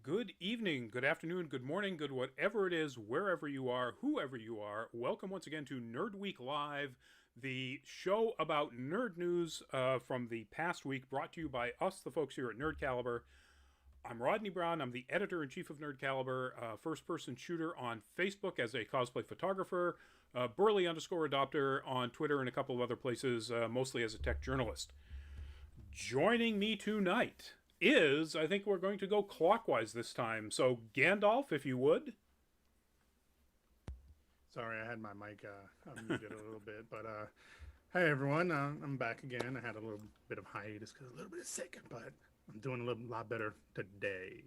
Good evening, good afternoon, good morning, good whatever it is, wherever you are, whoever you are. Welcome once again to Nerd Week Live, the show about nerd news from the past week, brought to you by us, the folks here at Nerd Caliber. I'm Rodney Brown. I'm the editor in chief of Nerd Caliber, first person shooter on Facebook as a cosplay photographer, Burley underscore adopter on Twitter and a couple of other places, mostly as a tech journalist. Joining me tonight is, I think we're going to go clockwise this time. So, Gandalf, if you would. Sorry, I had my mic unmuted a little bit, but hey everyone, I'm back again. I had a little bit of hiatus because a little bit sick, but I'm doing a lot better today.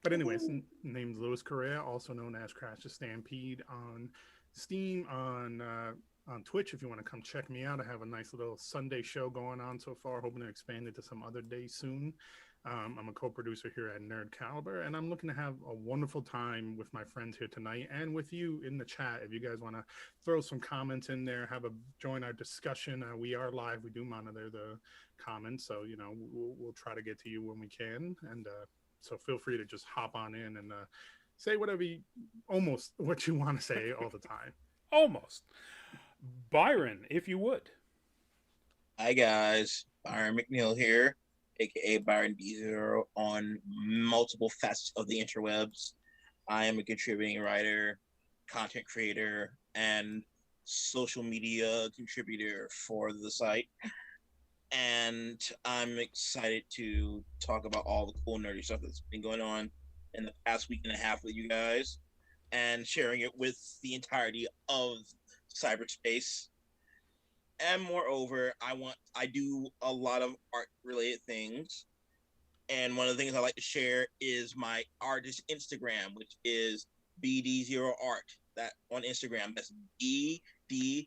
But anyways, name's Louis Correa, also known as Crash the Stampede on Steam, on Twitch. If you want to come check me out, I have a nice little Sunday show going on so far. Hoping to expand it to some other days soon. I'm a co-producer here at Nerd Caliber, and I'm looking to have a wonderful time with my friends here tonight and with you in the chat. If you guys want to throw some comments in there, join our discussion. We are live. We do monitor the comments, so we'll try to get to you when we can. And so feel free to just hop on in and say almost what you want to say all the time. Almost. Byron, if you would. Hi guys, Byron McNeil here, aka Byron B on multiple facets of the interwebs. I am a contributing writer, content creator, and social media contributor for the site. And I'm excited to talk about all the cool nerdy stuff that's been going on in the past week and a half with you guys and sharing it with the entirety of cyberspace. And moreover, I do a lot of art related things. And one of the things I like to share is my artist Instagram, which is BD0Art. That on Instagram, that's BDZEROART.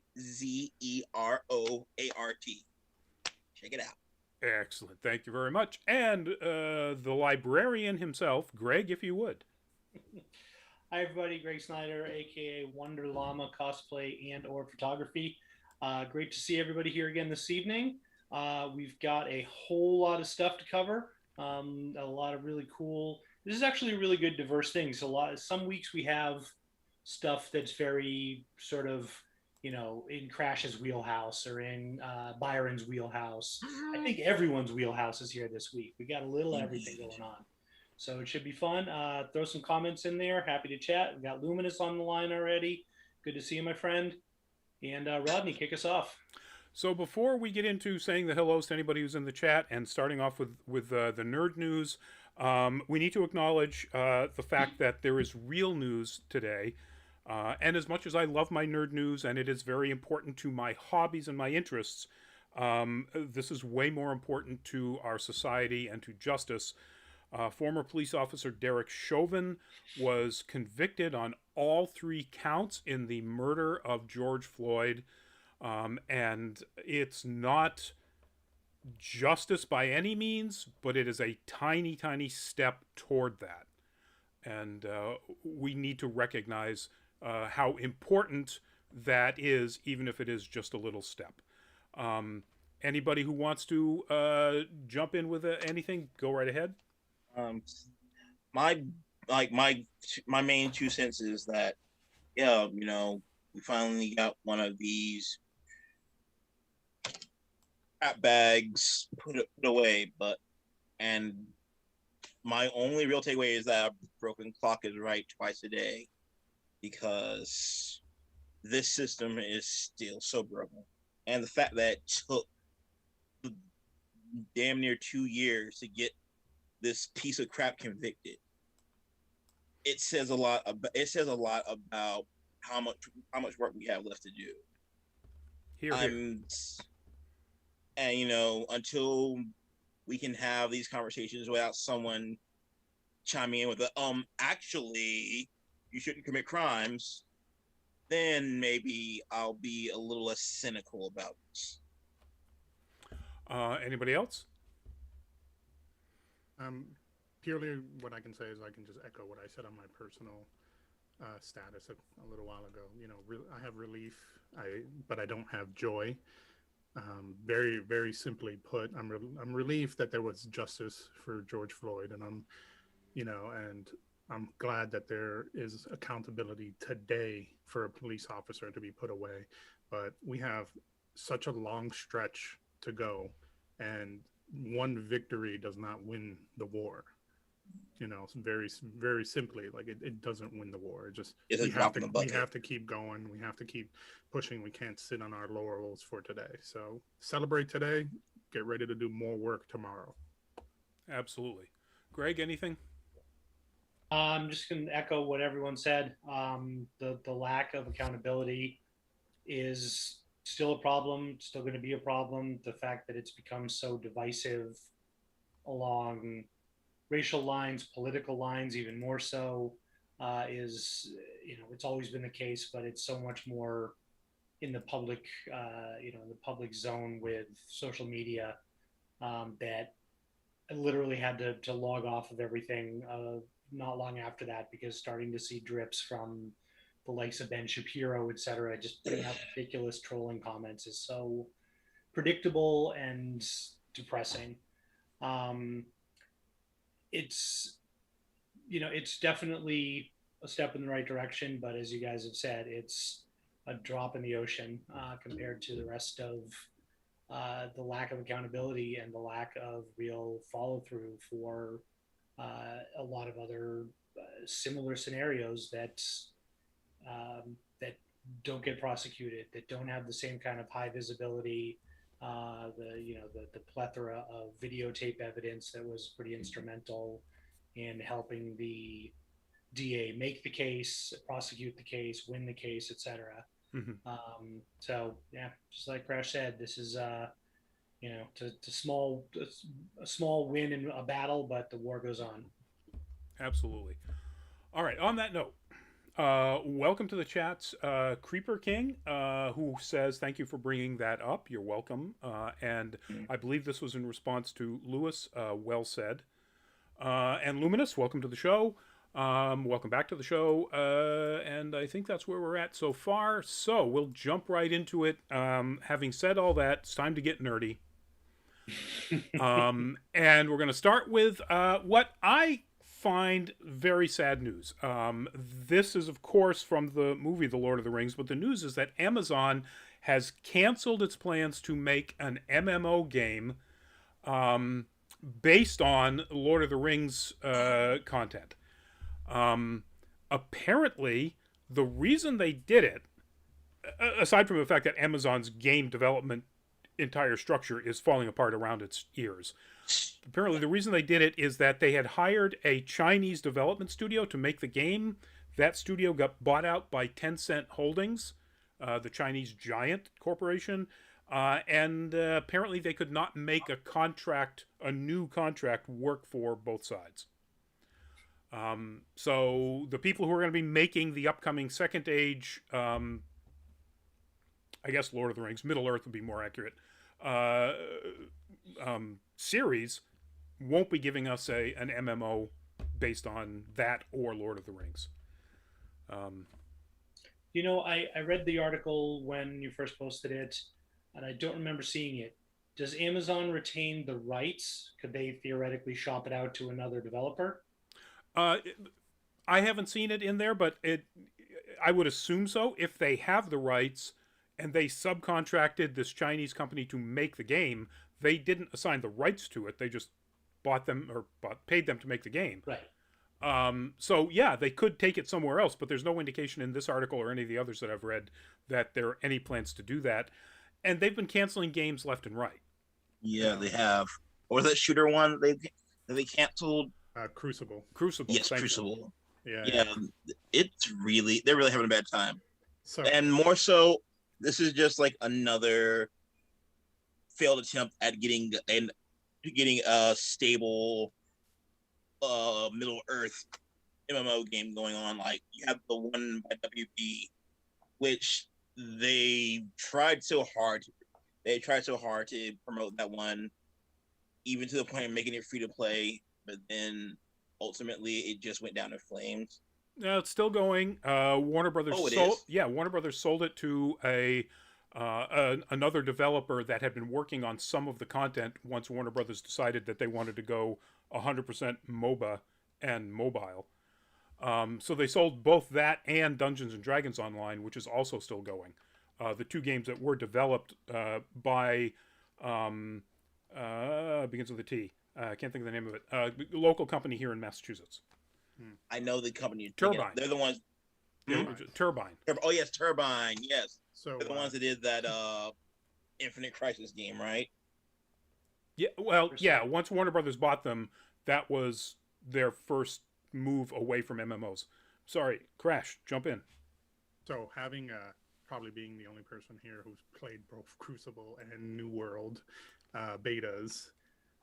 Check it out. Excellent. Thank you very much. And the librarian himself, Greg, if you would. Hi everybody, Greg Snyder, aka Wonder Llama Cosplay and/or Photography. Great to see everybody here again this evening. We've got a whole lot of stuff to cover. A lot of really cool. This is actually a really good, diverse thing. So some weeks we have stuff that's very sort of, in Crash's wheelhouse or in Byron's wheelhouse. I think everyone's wheelhouse is here this week. We got a little everything going on. So it should be fun. Throw some comments in there. Happy to chat. We got Luminous on the line already. Good to see you, my friend. And Rodney, kick us off. So before we get into saying the hellos to anybody who's in the chat and starting off with the nerd news, we need to acknowledge the fact that there is real news today. And as much as I love my nerd news and it is very important to my hobbies and my interests, this is way more important to our society and to justice. Former police officer Derek Chauvin was convicted on all three counts in the murder of George Floyd. And it's not justice by any means, but it is a tiny, tiny step toward that. And we need to recognize how important that is, even if it is just a little step. Anybody who wants to jump in with anything, go right ahead. My my main 2 cents is that we finally got one of these crap bags put away, and my only real takeaway is that a broken clock is right twice a day, because this system is still so broken, and the fact that it took damn near 2 years to get this piece of crap convicted, it says a lot about how much work we have left to do. Here. And until we can have these conversations without someone chiming in with actually you shouldn't commit crimes, then maybe I'll be a little less cynical about this. Anybody else? Purely what I can say is I can just echo what I said on my personal status a little while ago. I have relief, but I don't have joy. Very, very simply put, I'm relieved that there was justice for George Floyd, and I'm and I'm glad that there is accountability today for a police officer to be put away. But we have such a long stretch to go, and one victory does not win the war. Very, very simply, like it doesn't win the war. It just It's a drop in the we bucket. have to keep going. We have to keep pushing. We can't sit on our laurels for today. So celebrate today. Get ready to do more work tomorrow. Absolutely. Greg, anything? I'm just going to echo what everyone said. The lack of accountability is still a problem, still going to be a problem. The fact that it's become so divisive along racial lines, political lines, even more so, is, it's always been the case, but it's so much more in the public, in the public zone with social media, that I literally had to log off of everything not long after that, because starting to see drips from the likes of Ben Shapiro, et cetera, just putting out ridiculous trolling comments is so predictable and depressing. Um, it's it's definitely a step in the right direction, but as you guys have said, it's a drop in the ocean compared to the rest of the lack of accountability and the lack of real follow through for a lot of other similar scenarios that don't get prosecuted, that don't have the same kind of high visibility. The plethora of videotape evidence that was pretty instrumental in helping the DA make the case, prosecute the case, win the case, etc. Mm-hmm. So yeah, just like Crash said, this is a small win in a battle, but the war goes on. Absolutely. All right. On that note, welcome to the chats, Creeper King, who says thank you for bringing that up. You're welcome. And I believe this was in response to Lewis. Well said. And Luminous, welcome to the show. Welcome back to the show. And I think that's where we're at so far. So we'll jump right into it. Having said all that, it's time to get nerdy. And we're going to start with what I find very sad news. This is, of course, from the movie The Lord of the Rings, but the news is that Amazon has canceled its plans to make an MMO game based on Lord of the Rings content. Apparently, the reason they did it, aside from the fact that Amazon's game development entire structure is falling apart around its ears, apparently the reason they did it is that they had hired a Chinese development studio to make the game. That studio got bought out by Tencent Holdings, the Chinese giant corporation, and apparently they could not make a new contract work for both sides. So the people who are going to be making the upcoming Second Age, I guess Lord of the Rings, Middle Earth would be more accurate, series won't be giving us an MMO based on that or Lord of the Rings. I read the article when you first posted it, and I don't remember seeing it. Does Amazon retain the rights? Could they theoretically shop it out to another developer? I haven't seen it in there, but I would assume so. If they have the rights and they subcontracted this Chinese company to make the game, they didn't assign the rights to it. They just bought them or paid them to make the game. Right. So yeah, they could take it somewhere else, but there's no indication in this article or any of the others that I've read that there are any plans to do that. And they've been canceling games left and right. Yeah, they have. Or was that shooter one they canceled? Crucible. Yes, Crucible. Yeah. It's they're really having a bad time. So, and more so, this is just like another failed attempt at getting a stable Middle Earth MMO game going on. Like you have the one by WB, which they tried so hard to promote that one, even to the point of making it free to play, but then ultimately it just went down in flames. No, it's still going. Warner Brothers Warner Brothers sold it to another developer that had been working on some of the content once Warner Brothers decided that they wanted to go 100% MOBA and mobile. So they sold both that and Dungeons and Dragons Online, which is also still going. The two games that were developed by begins with a T. I can't think of the name of it. Local company here in Massachusetts. I know the company. Turbine. They're the ones. Turbine. Oh yes, Turbine. Yes. So They're the ones that did that Infinite Crisis game, right? Yeah. Well, yeah. Once Warner Brothers bought them, that was their first move away from MMOs. Sorry, Crash. Jump in. So having probably being the only person here who's played both Crucible and New World betas,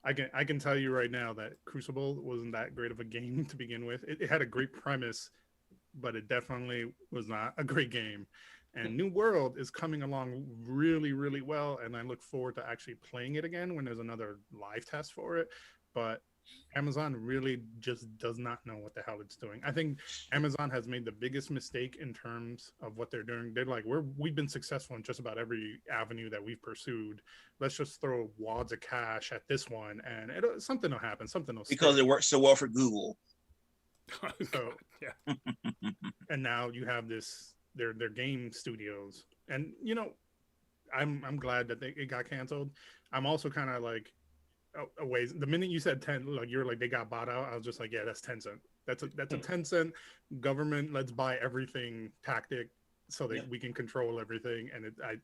I can tell you right now that Crucible wasn't that great of a game to begin with. It had a great premise, but it definitely was not a great game. And New World is coming along really, really well, and I look forward to actually playing it again when there's another live test for it. But Amazon really just does not know what the hell it's doing. I think Amazon has made the biggest mistake in terms of what they're doing. They're like, we've been successful in just about every avenue that we've pursued. Let's just throw wads of cash at this one, and something will happen. Something will because stick. it works so well for Google. So, yeah. And now you have this their game studios, and you know, I'm glad that it got canceled. I'm also kind of like a ways. The minute you said 10, like you're like they got bought out, I was just like, yeah, that's Tencent. That's a Tencent government. Let's buy everything tactic so that we can control everything. And I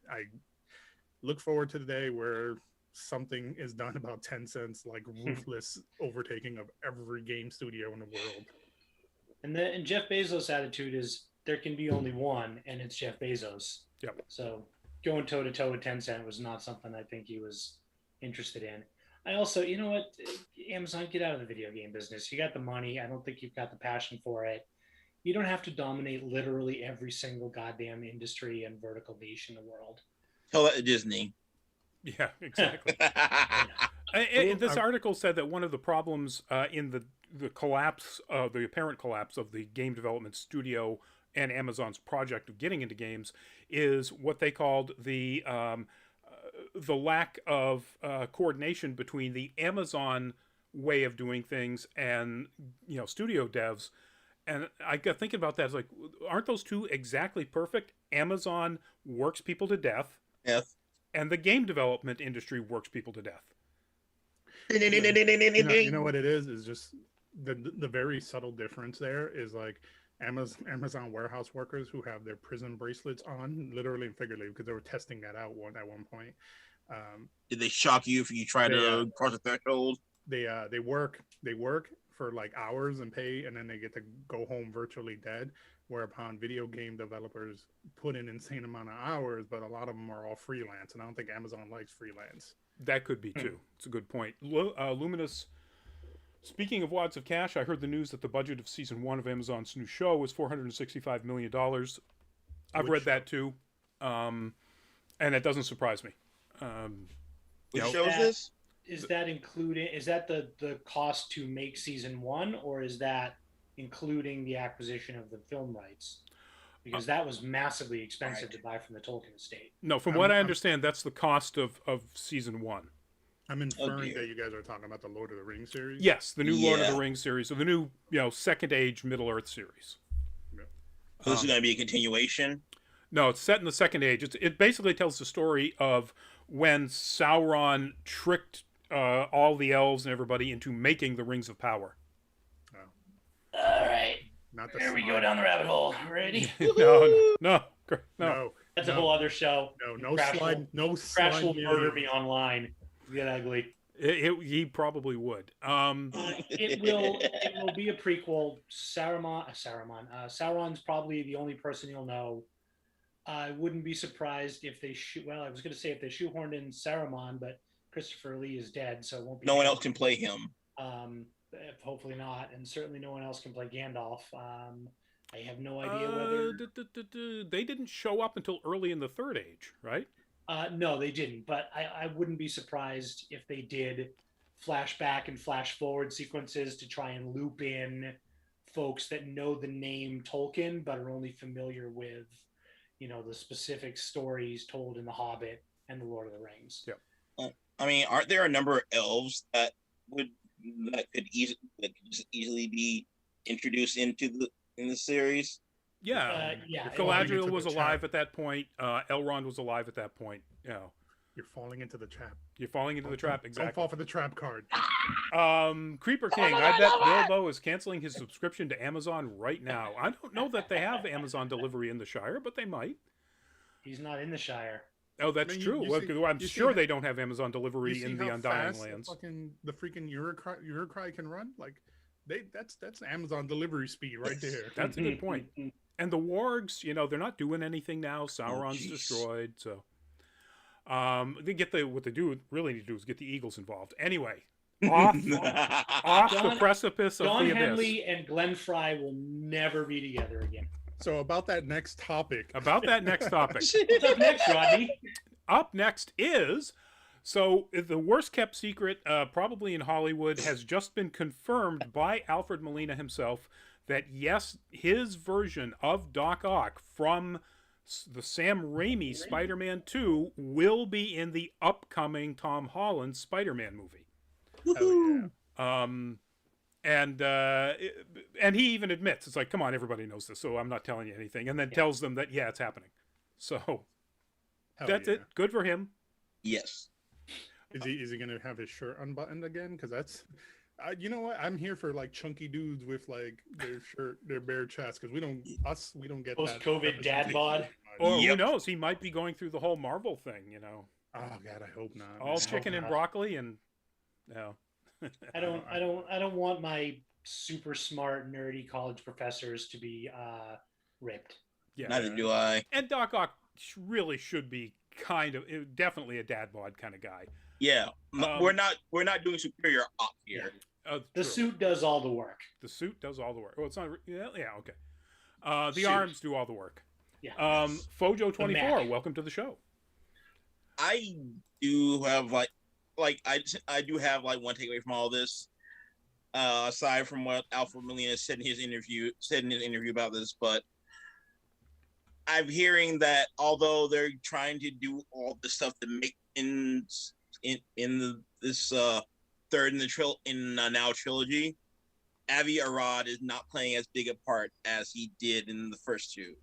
look forward to the day where something is done about Tencent's like ruthless overtaking of every game studio in the world. And Jeff Bezos' attitude is there can be only one, and it's Jeff Bezos. Yep. So going toe to toe with Tencent was not something I think he was interested in. I also, you know what, Amazon, get out of the video game business. You got the money. I don't think you've got the passion for it. You don't have to dominate literally every single goddamn industry and vertical niche in the world. Tell that to Disney. Yeah, exactly. This article said that one of the problems in the collapse, the apparent collapse of the game development studio and Amazon's project of getting into games is what they called the lack of coordination between the Amazon way of doing things and studio devs. And I got thinking about that. It's like, aren't those two exactly perfect? Amazon works people to death. Yes. And the game development industry works people to death. You know what it is just the very subtle difference there is like Amazon warehouse workers who have their prison bracelets on, literally and figuratively, because they were testing that out at one point. Did they shock you if you try to cross the threshold? They work for like hours and pay, and then they get to go home virtually dead. Whereupon video game developers put in insane amount of hours, but a lot of them are all freelance, and I don't think Amazon likes freelance. That could be too. It's a good point. Luminous. Speaking of wads of cash, I heard the news that the budget of season 1 of Amazon's new show was $465 million. I've read that too, and it doesn't surprise me. Which show is this? Is that including? Is that the cost to make season 1, or is that including the acquisition of the film rights? Because that was massively expensive to buy from the Tolkien estate. No, from what I understand, that's the cost of season 1. I'm inferring that you guys are talking about the Lord of the Rings series. Yes, the new Lord of the Rings series, or the new, Second Age Middle Earth series. So this is going to be a continuation? No, it's set in the Second Age. It basically tells the story of when Sauron tricked all the elves and everybody into making the Rings of Power. All right. Here we go down the rabbit hole. Ready? No. That's a whole other show. No Crash slide. Crash will murder me online. Get ugly. He probably would. It will be a prequel. Sauron's probably the only person you'll know. I wouldn't be surprised if they I was going to say if they shoehorned in Saruman, but Christopher Lee is dead, so it won't be. No one else can play him. Hopefully not, and certainly no one else can play Gandalf. I have no idea whether they didn't show up until early in the Third Age, right? No, they didn't. But I wouldn't be surprised if they did flashback and flash forward sequences to try and loop in folks that know the name Tolkien but are only familiar with, the specific stories told in The Hobbit and The Lord of the Rings. Yep. I mean, aren't there a number of elves that could easily be introduced in the series. Yeah. Yeah. Galadriel into was the alive trap. at that point. Elrond was alive at that point. You know, You're falling into the trap. you're falling into the trap. Don't Exactly. fall for the trap card. Creeper King, I bet Bilbo is canceling his subscription to Amazon right now. I don't know that they have Amazon delivery in the Shire, but they might. He's not in the Shire. Oh, that's I mean, true. you Well, see- I'm you see sure how- they don't have Amazon You delivery see in the how Undying fast Lands. the freaking Uruk-hai can run? Like, that's Amazon delivery speed right there. That's a good point. And the wargs, you know, they're not doing anything now. Sauron's jeez. destroyed, so they get what they really need to do is get the Eagles involved. Anyway, off the Don- precipice of Don the abyss. Henley and Glenn Fry will never be together again. So about that next topic. About that next topic. What's up next, Rodney? Up next is the worst kept secret, probably in Hollywood, has just been confirmed by Alfred Molina himself that yes, his version of Doc Ock from the Sam Raimi Spider-Man 2 will be in the upcoming Tom Holland Spider-Man movie. Hell yeah. And he even admits, it's like, come on, everybody knows this, so I'm not telling you anything, and then tells them that yeah, it's happening. So Hell that's yeah. it. Good for him. Yes. Is he gonna have his shirt unbuttoned again? Because that's, you know what? I'm here for like chunky dudes with like their bare chest. Because we don't get Post-COVID that dad bod. Or who Yep. knows? He might be going through the whole Marvel thing, you know, Oh God, I hope not. all man. chicken and not. broccoli, and no. I don't want my super smart nerdy college professors to be ripped. Yeah, Neither do I. and Doc Ock really should be definitely a dad bod kind of guy. Yeah, Um, we're not doing superior op here. The True. suit does all the work. The suit does all the work. Oh, it's not. Yeah, okay. The Suit. arms do all the work. Yeah. Fojo24, Mac. welcome to the show. I do have I do have like one takeaway from all this. Aside from what Alfred Molina said in his interview about this, but I'm hearing that although they're trying to do all the stuff to make this third in the now trilogy, Avi Arad is not playing as big a part as he did in the first two.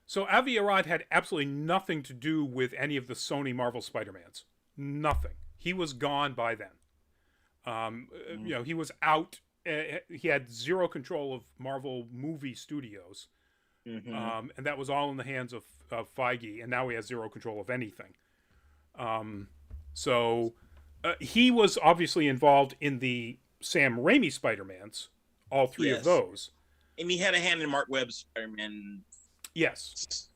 So Avi Arad had absolutely nothing to do with any of the Sony Marvel Spider-Mans. Nothing. He was gone by then. You know, he was out. He had zero control of Marvel movie studios. Mm-hmm. And that was all in the hands of Feige, and now he has zero control of anything. So he was obviously involved in the Sam Raimi Spider-Mans, all three of Yes. those. And he had a hand in Mark Webb's Spider-Man Yes.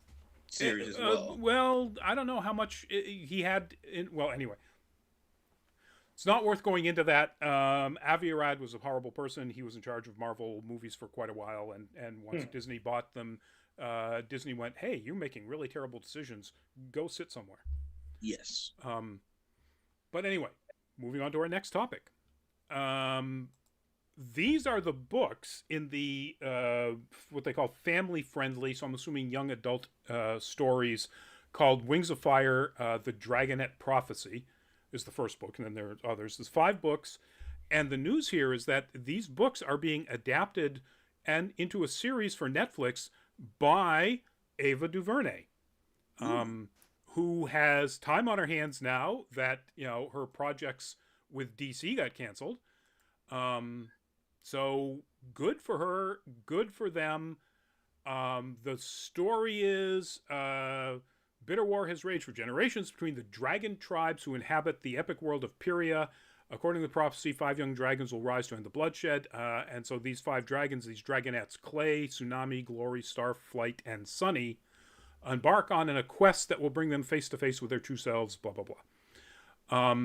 series as well. Well, I don't know how much he had. Anyway. It's not worth going into that. Avi Arad was a horrible person. He was in charge of Marvel movies for quite a while, and once Disney bought them, Disney went, "Hey, you're making really terrible decisions. Go sit somewhere." Yes. But anyway, moving on to our next topic. These are the books in the what they call family-friendly, so I'm assuming young adult stories, called Wings of Fire, The Dragonette Prophecy is the first book, and then there are others. There's 5 books, and the news here is that these books are being adapted and into a series for Netflix by Ava DuVernay, who has time on her hands now that, you know, her projects with DC got canceled. So good for her, good for them. The story is bitter war has raged for generations between the dragon tribes who inhabit the epic world of Pyria. According to the prophecy, 5 young dragons will rise to end the bloodshed. And so these 5 dragons, these dragonettes, Clay, Tsunami, Glory, Starflight, and Sunny, embark on a quest that will bring them face to face with their true selves, blah, blah, blah.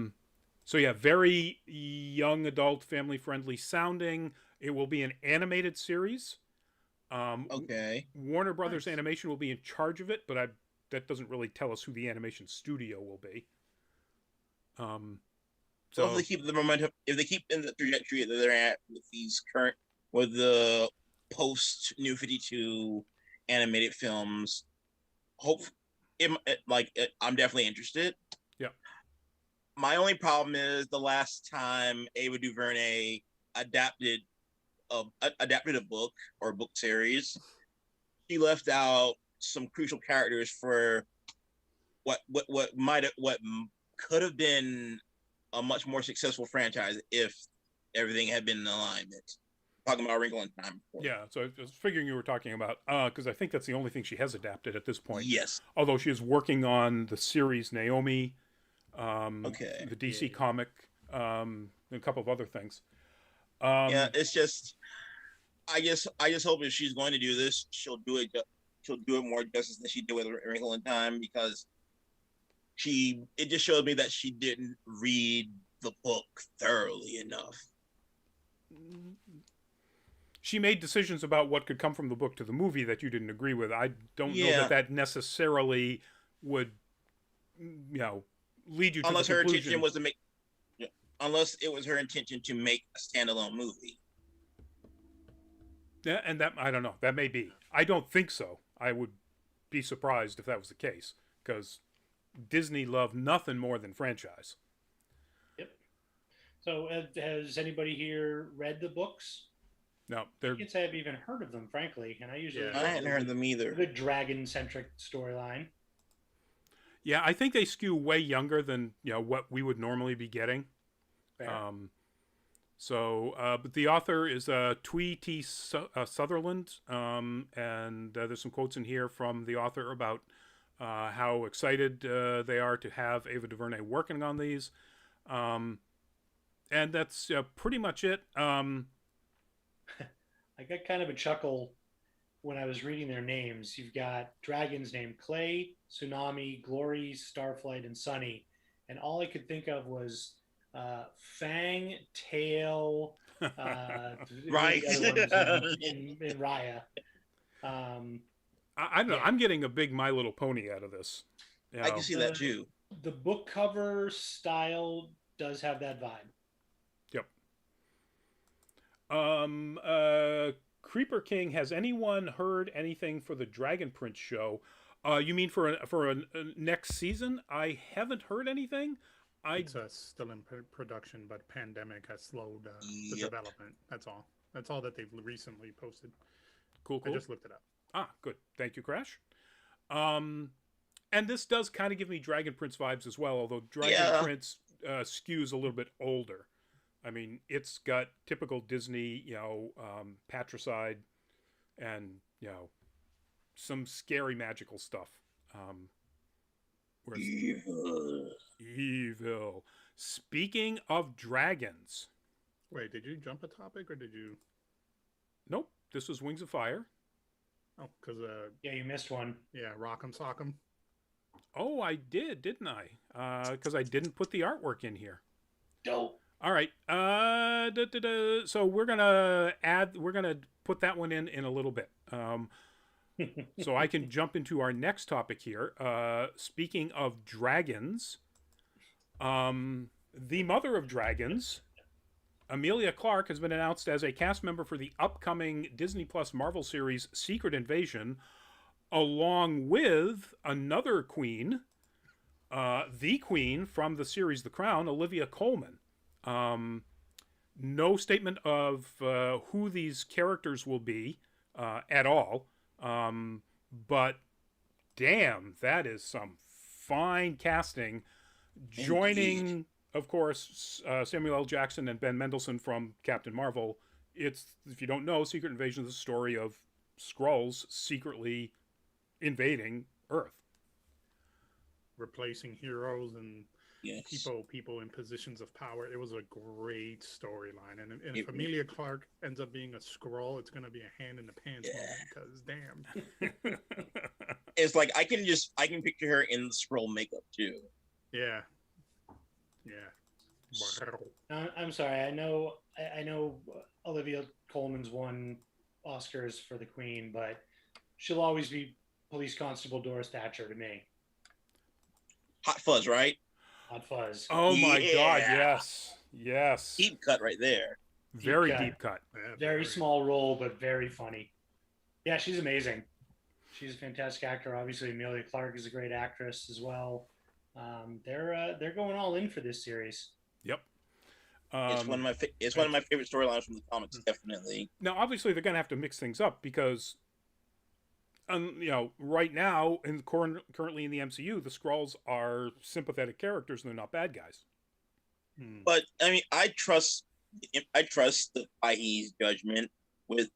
So yeah, very young adult, family-friendly sounding. It will be an animated series. Okay. Warner Brothers Animation will be in charge of it, but that doesn't really tell us who the animation studio will be. So if they keep the momentum, if they keep in the trajectory that they're at with the post New 52 animated films, I'm definitely interested. Yeah. My only problem is the last time Ava DuVernay adapted adapted a book or book series, she left out some crucial characters for what could have been a much more successful franchise if everything had been in alignment. Talking about Wrinkle in Time. Yeah, so I was figuring you were talking about because I think that's the only thing she has adapted at this point. Yes. Although she is working on the series Naomi, Okay. the DC comic, and a couple of other things. Yeah, it's just I just hope if she's going to do this, she'll do it more justice than she did with Wrinkle in Time, because it just showed me that she didn't read the book thoroughly enough. She made decisions about what could come from the book to the movie that you didn't agree with. I don't know that necessarily would, lead you to unless the her conclusion. intention was to make, unless it was her intention to make a standalone movie. Yeah, and that I don't know. That may be. I don't think so. I would be surprised if that was the case, because Disney loved nothing more than franchise. Yep. So, has anybody here read the books? No, I can't say I've even heard of them, frankly. And I usually I hadn't heard of them either. The dragon-centric storyline. Yeah, I think they skew way younger than what we would normally be getting. Fair. But the author is Twee T. Sutherland, and there's some quotes in here from the author about how excited they are to have Ava DuVernay working on these, and that's pretty much it. I got kind of a chuckle when I was reading their names. You've got dragons named Clay, Tsunami, Glory, Starflight, and Sunny, and all I could think of was Fang, Tail, right, in Raya. I don't know. I'm getting a big My Little Pony out of this. I can see that too. The book cover style does have that vibe. Creeper King, has anyone heard anything for the Dragon Prince show? You mean for a next season? I haven't heard anything. It's still in production, but pandemic has slowed the development. That's all. That's all that they've recently posted. Cool. I just looked it up. Ah, good. Thank you, Crash. And this does kind of give me Dragon Prince vibes as well, although Dragon Prince skews a little bit older. I mean, it's got typical Disney, patricide and, some scary magical stuff. Evil. Speaking of dragons. Wait, did you jump a topic or did you? Nope. This was Wings of Fire. Oh, because yeah, you missed one. Yeah, Rockem Sockem. Oh, I did, didn't I? Because I didn't put the artwork in here. Dope. All right. So we're gonna put that one in a little bit. So I can jump into our next topic here. Speaking of dragons, the mother of dragons, Emilia Clarke, has been announced as a cast member for the upcoming Disney Plus Marvel series Secret Invasion, along with another queen, the queen from the series The Crown, Olivia Colman. No statement of who these characters will be at all. But damn, that is some fine casting. Joining, of course, Samuel L. Jackson and Ben Mendelsohn from Captain Marvel. It's, if you don't know, Secret Invasion is the story of Skrulls secretly invading Earth. Replacing heroes and people in positions of power. It was a great storyline, and if Emilia Clarke ends up being a Skrull, it's going to be a hand in the pants moment, because damn. It's like I can picture her in the Skrull makeup too. Yeah. I'm sorry. I know Olivia Colman's won Oscars for the Queen, but she'll always be Police Constable Doris Thatcher to me. Hot Fuzz, right? Hot Fuzz. Oh my God! Yes. Deep cut right there. Very deep cut. Yeah, very small role, but very funny. Yeah, she's amazing. She's a fantastic actor. Obviously, Emilia Clarke is a great actress as well. They're going all in for this series. Yep. It's one of my it's one of my favorite storylines from the comics, definitely. Now, obviously, they're going to have to mix things up because, right now, currently in the MCU, the Skrulls are sympathetic characters and they're not bad guys. But I mean, I trust the Feige's judgment with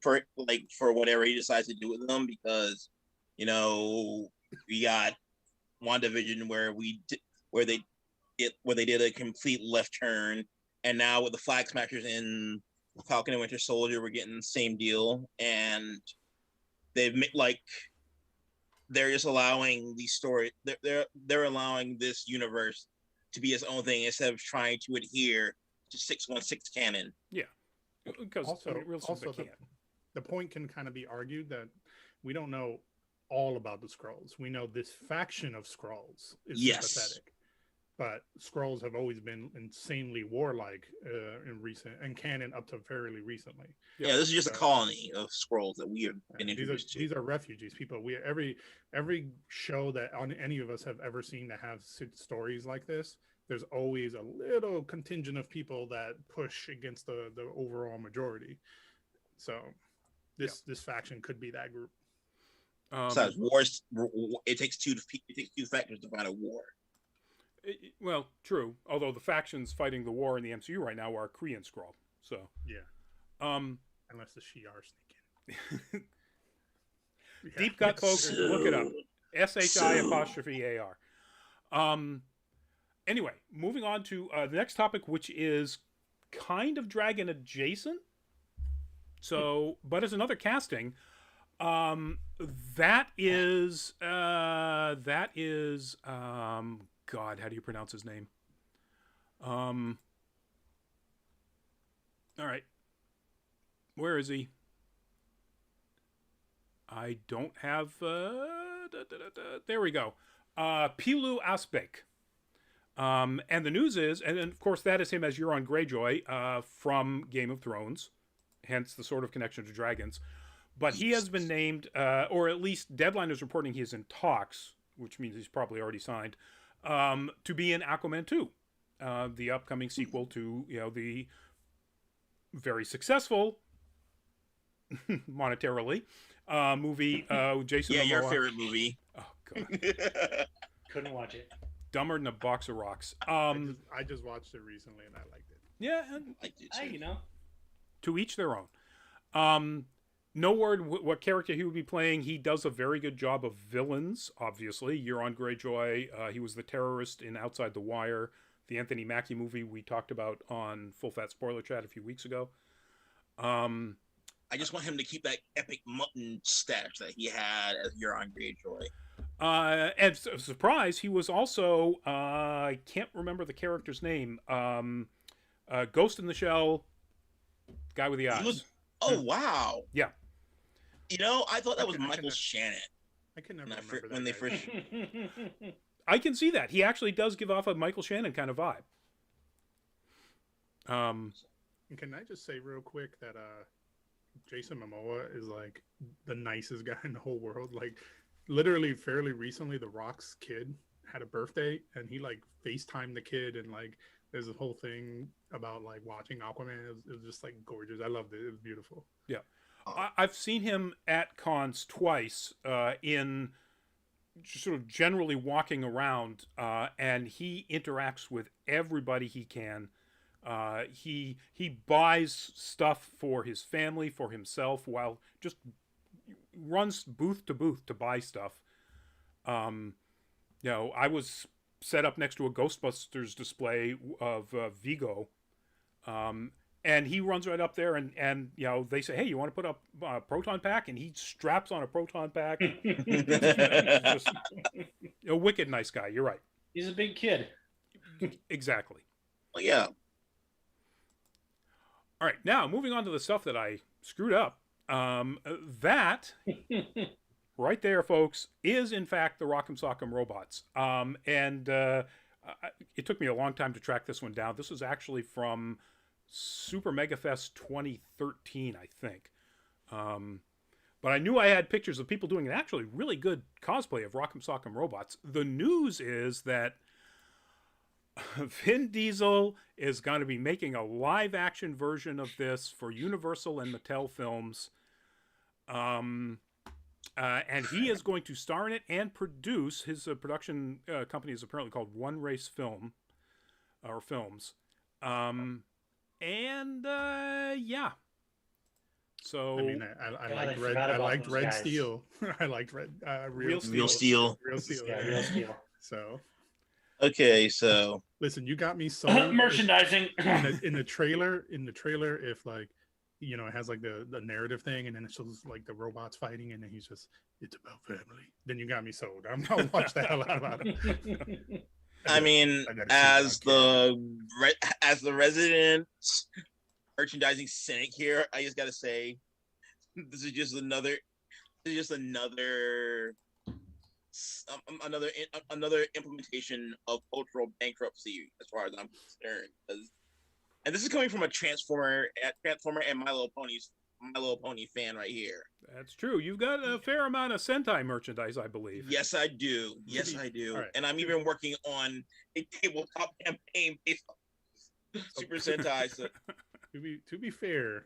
for whatever he decides to do with them, because we got WandaVision where they did a complete left turn, and now with the Flag Smashers in Falcon and Winter Soldier, we're getting the same deal, and they've they're just allowing these stories. They're allowing this universe to be its own thing instead of trying to adhere to 616 canon. Yeah, because Also, the point can kind of be argued that we don't know all about the Skrulls. We know this faction of Skrulls is sympathetic, but Skrulls have always been insanely warlike in canon up to fairly recently. Yeah, this is just a colony of Skrulls that we have been introduced to. These are refugees, people. Every show that any of us have ever seen that have stories like this, there's always a little contingent of people that push against the overall majority. So this faction could be that group. Besides, wars. It takes two factors to fight a war. Well, true. Although the factions fighting the war in the MCU right now are Kree and Skrull. So yeah. Unless the Shi'ar sneak in. Deep cut, folks. Look it up. SHI''AR. Anyway, moving on to the next topic, which is kind of Dragon adjacent. So, but as another casting, that is God, how do you pronounce his name? All right. Where is he? I don't have there we go. Pilu Asbæk. And the news is, and of course that is him as Euron Greyjoy from Game of Thrones, hence the sort of connection to dragons. But he has been named, or at least Deadline is reporting he is in talks, which means he's probably already signed, to be in Aquaman 2, the upcoming sequel to the very successful, monetarily, movie. Jason Momoa. Your favorite movie. Oh God, couldn't watch it. Dumber than a box of rocks. I just watched it recently and I liked it. Yeah, and to each their own. No word what character he would be playing. He does a very good job of villains, obviously. Euron Greyjoy, he was the terrorist in Outside the Wire, the Anthony Mackie movie we talked about on Full Fat Spoiler Chat a few weeks ago. I just want him to keep that epic mutton stash that he had as Euron Greyjoy. And surprise, he was also, I can't remember the character's name, Ghost in the Shell, guy with the eyes. Oh, wow. Yeah. I thought that was Michael Shannon. I can never remember when they first. I can see that. He actually does give off a Michael Shannon kind of vibe. Can I just say real quick that Jason Momoa is like the nicest guy in the whole world. Like literally fairly recently, The Rock's kid had a birthday and he like FaceTimed the kid, and like there's a whole thing about like watching Aquaman. It was just like gorgeous. I loved it. It was beautiful. Yeah. I've seen him at cons twice in just sort of generally walking around, and he interacts with everybody he can. He buys stuff for his family, for himself, while just runs booth to booth to buy stuff. I was set up next to a Ghostbusters display of Vigo, and he runs right up there, and they say, "Hey, you want to put up a proton pack?" And he straps on a proton pack. Just a wicked nice guy. You're right. He's a big kid. Exactly. Well, yeah. All right, now moving on to the stuff that I screwed up. That right there, folks, is in fact the Rockem Sockem robots. And it took me a long time to track this one down. This was actually from Super Mega Fest 2013, I think. But I knew I had pictures of people doing an actually really good cosplay of Rockem Sock'em robots. The news is that Vin Diesel is going to be making a live action version of this for Universal and Mattel Films. And he is going to star in it and produce. His production company is apparently called One Race Film or Films. Yeah. So I mean, I liked Red Steel. I liked Real Real Steel. Real Steel. Yeah, Real Steel. So Okay, so listen, you got me sold. Merchandising. in the trailer, if like, you know, it has like the narrative thing, and then it shows like the robots fighting, and then he's just, it's about family. Then you got me sold. I'm gonna watch the hell out of it. I mean, as the resident merchandising cynic here, I just gotta say, this is just another implementation of cultural bankruptcy, as far as I'm concerned. And this is coming from a Transformer and My Little Pony fan right here. that's true. You've got a fair amount of Sentai merchandise, I believe. Yes, I do. Yes, I do. Right. And I'm even working on a tabletop campaign based on Super Sentai. So. To be fair,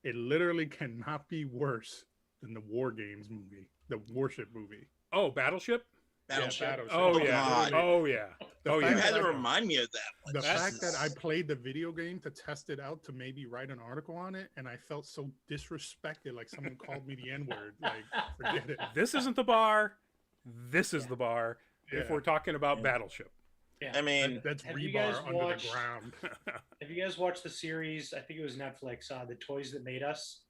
it literally cannot be worse than the War Games movie, the Warship movie. Oh, Battleship? Battleship. Battleship. Oh, Oh, yeah. God. Oh, yeah. Oh, You yeah. had to remind me of that one. The That's- fact that I played the video game to test it out to maybe write an article on it, and I felt so disrespected, like someone called me the N-word. Like, forget it. This isn't the bar. This is the bar if Yeah. we're talking about Battleship. Yeah. I mean, That's Have you guys rebar under watched- the ground. Have you guys watched the series? I think it was Netflix. The Toys That Made Us.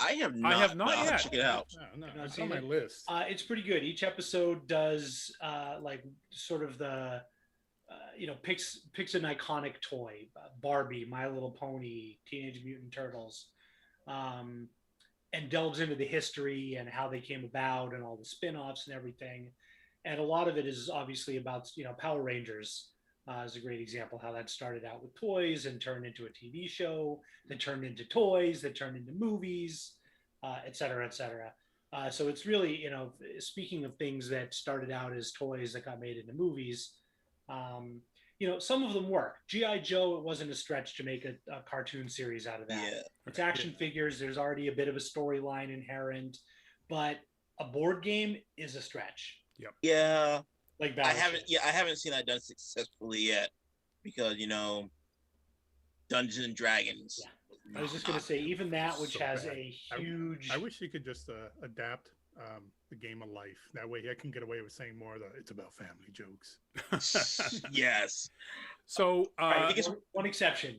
I have not. have not I'll yet. Check it out. No, not it's seen on my it? list. It's pretty good. Each episode does like sort of the picks an iconic toy, Barbie, My Little Pony, Teenage Mutant Turtles, and delves into the history and how they came about and all the spin-offs and everything. And a lot of it is obviously about Power Rangers. Is a great example how that started out with toys and turned into a TV show, that turned into toys, that turned into movies, et cetera, et cetera. So it's really, speaking of things that started out as toys that got made into movies, some of them work. G.I. Joe, it wasn't a stretch to make a cartoon series out of that. Yeah. It's action figures. There's already a bit of a storyline inherent, but a board game is a stretch. Yeah. Like I Battleship. haven't seen that done successfully yet, because Dungeons and Dragons. I was just going to say, even that, which So has bad. a huge. I wish you could just adapt the game of life. That way I can get away with saying more of the it's about family jokes. Yes. So, All right, one exception.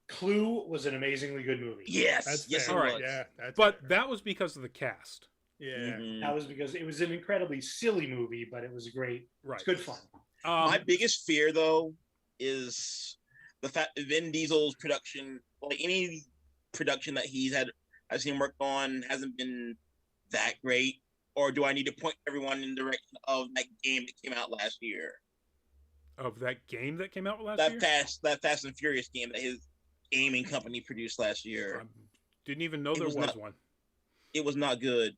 Clue was an amazingly good movie. Yes. That's Yes. fair. It Alright. was. Yeah, that's but fair. that was because of the cast. Yeah. Mhm. That was because it was an incredibly silly movie, but it was great. Right. It's good fun. My biggest fear, though, is the fact that Vin Diesel's production, like any production that I've seen him work on, hasn't been that great. Or do I need to point everyone in the direction of that game that came out last year? Of that game that came out last That year? Fast and Furious game that his gaming company produced last year. Didn't even know It there was was not- one. It was not good.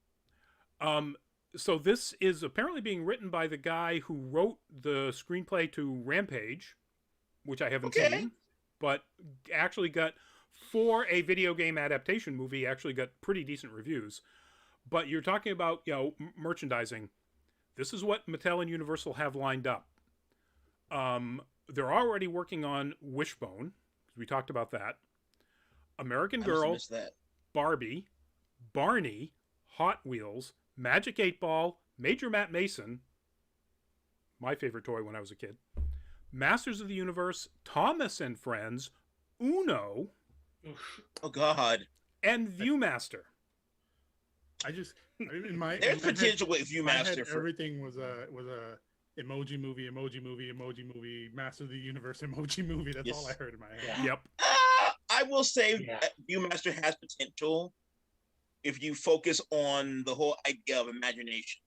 So this is apparently being written by the guy who wrote the screenplay to Rampage, which I haven't Okay. seen, but actually got, for a video game adaptation movie, actually got pretty decent reviews. But you're talking about, merchandising. This is what Mattel and Universal have lined up. They're already working on Wishbone. We talked about that. American I must have Girl, missed that. Barbie, Barney, Hot Wheels, Magic 8 Ball, Major Matt Mason, my favorite toy when I was a kid, Masters of the Universe, Thomas and Friends, Uno, Oh God. and Viewmaster. I just in my There's in my head- potential with in my head, Viewmaster for everything was a emoji movie, Master of the Universe emoji movie. That's Yes. all I heard in my head. Yeah. Yep. I will say Yeah. that Viewmaster has potential if you focus on the whole idea of imagination.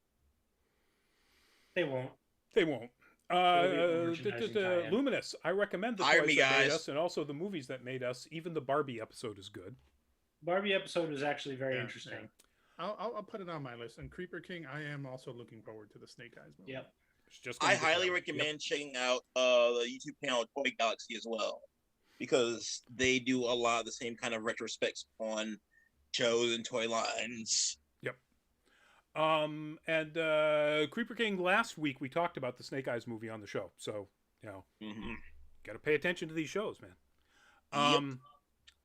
They won't. They won't. It'll be a merchandising tie-in. Luminous. I recommend the Hire toys me, that made guys. us, and also the movies that made us. Even the Barbie episode is good. Barbie episode was actually very Yeah, interesting. I'll put it on my list. And Creeper King, I am also looking forward to the Snake Eyes movie. Yep. It's just I gonna get highly better. recommend checking out the YouTube channel Toy Galaxy as well, because they do a lot of the same kind of retrospects on shows and toy lines. Yep. And Creeper King, last week we talked about the Snake Eyes movie on the show, so Mm-hmm. got to pay attention to these shows, man. Yep.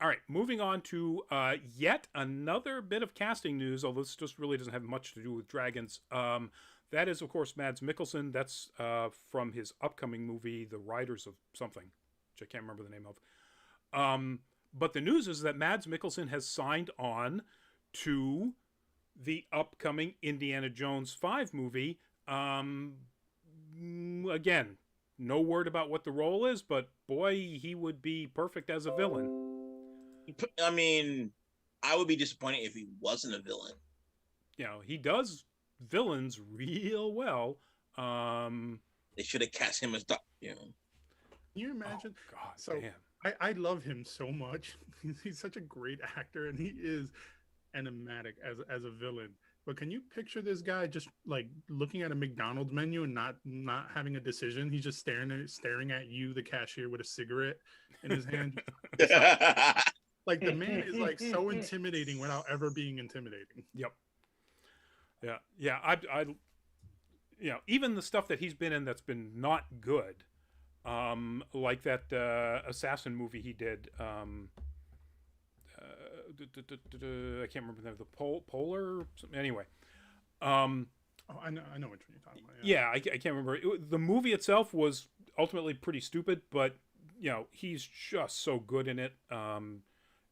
All right, moving on to yet another bit of casting news, although this just really doesn't have much to do with dragons. That is, of course, Mads Mikkelsen. That's from his upcoming movie, The Riders of something, which I can't remember the name of. But the news is that Mads Mikkelsen has signed on to the upcoming Indiana Jones 5 movie. Again, no word about what the role is, but boy, he would be perfect as a villain. I mean, I would be disappointed if he wasn't a villain. He does villains real well. They should have cast him as Doctor Doom. Can you imagine? Oh, God So, damn. I love him so much. He's such a great actor, and he is enigmatic as a villain. But can you picture this guy just like looking at a McDonald's menu and not having a decision? He's just staring at you, the cashier, with a cigarette in his hand. Like, the man is like so intimidating without ever being intimidating. Yep. Yeah. I even the stuff that he's been in that's been not good, like that assassin movie he did. I can't remember the name. The Polar. Anyway. Oh, I know what you're talking about. Yeah, I can't remember. The movie itself was ultimately pretty stupid, but he's just so good in it.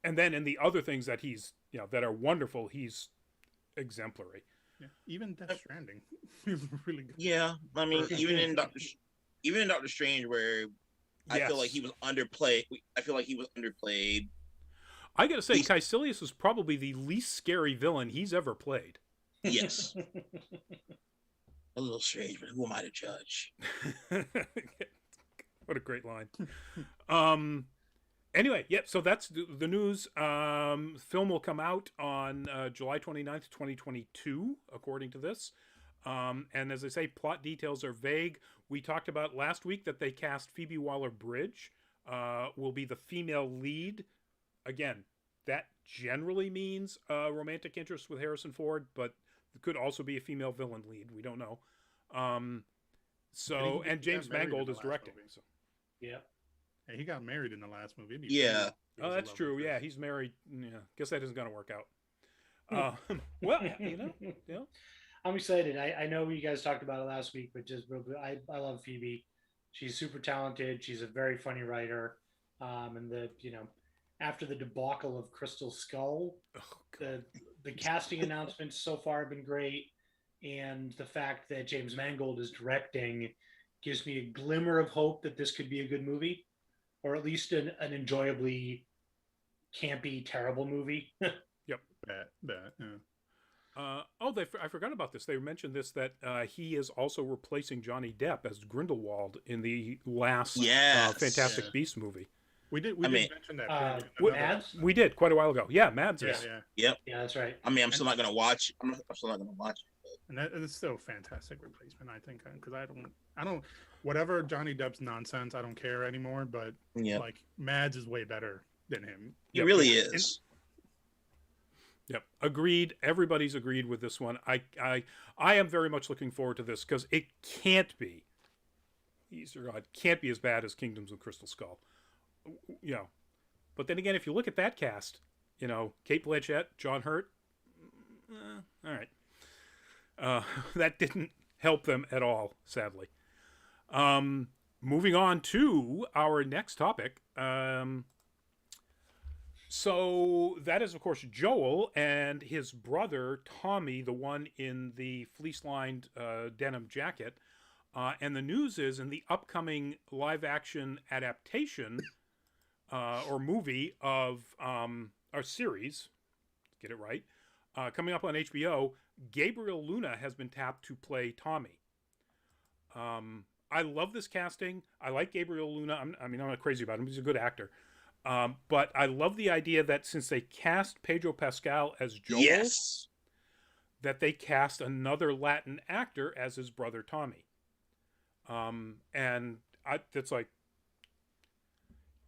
And then in the other things that he's that are wonderful, he's exemplary. Yeah. Even Death Stranding is really good. Yeah, I mean, even in Doctor Strange, where I feel like he was underplayed. I feel like he was underplayed. I gotta say, Caecilius is probably the least scary villain he's ever played. Yes. A little strange, but who am I to judge? What a great line. Anyway, yep, so that's the news. Film will come out on July 29th, 2022, according to this. And as I say, plot details are vague. We talked about last week that they cast Phoebe Waller-Bridge will be the female lead. Again, that generally means a romantic interest with Harrison Ford, but it could also be a female villain lead. We don't know. And James Mangold is directing. So. Yeah. Hey, he got married in the last movie. Yeah. Oh, that's true. Yeah, he's married. Yeah, guess that isn't going to work out. Well, I'm excited. I know you guys talked about it last week, but I love Phoebe. She's super talented. She's a very funny writer. And after the debacle of Crystal Skull, the casting announcements so far have been great, and the fact that James Mangold is directing gives me a glimmer of hope that this could be a good movie, or at least an enjoyably campy, terrible movie. Yep. Yeah. I forgot about this. They mentioned this, that he is also replacing Johnny Depp as Grindelwald in the last Fantastic Beasts movie. We did mention that. Mads? We did quite a while ago. Yeah, Mads. Yeah. Yep. Yeah, that's right. I mean, I'm still not gonna watch. I'm still not gonna watch it. And that is still a fantastic replacement, I think, because I don't, whatever Johnny Depp's nonsense, I don't care anymore. But like, Mads is way better than him. He really is. Yep, agreed. Everybody's agreed with this one. I am very much looking forward to this because it can't be. Can't be as bad as Kingdoms of Crystal Skull. But then again, if you look at that cast, Kate Blanchett, John Hurt, all right, that didn't help them at all, sadly. Moving on to our next topic. So that is, of course, Joel and his brother Tommy, the one in the fleece-lined denim jacket. And the news is, in the upcoming live-action adaptation or movie of our series, get it right, coming up on HBO, Gabriel Luna has been tapped to play Tommy. I love this casting. I like Gabriel Luna. I'm not crazy about him. He's a good actor. But I love the idea that since they cast Pedro Pascal as Joel, that they cast another Latin actor as his brother Tommy. And it's like,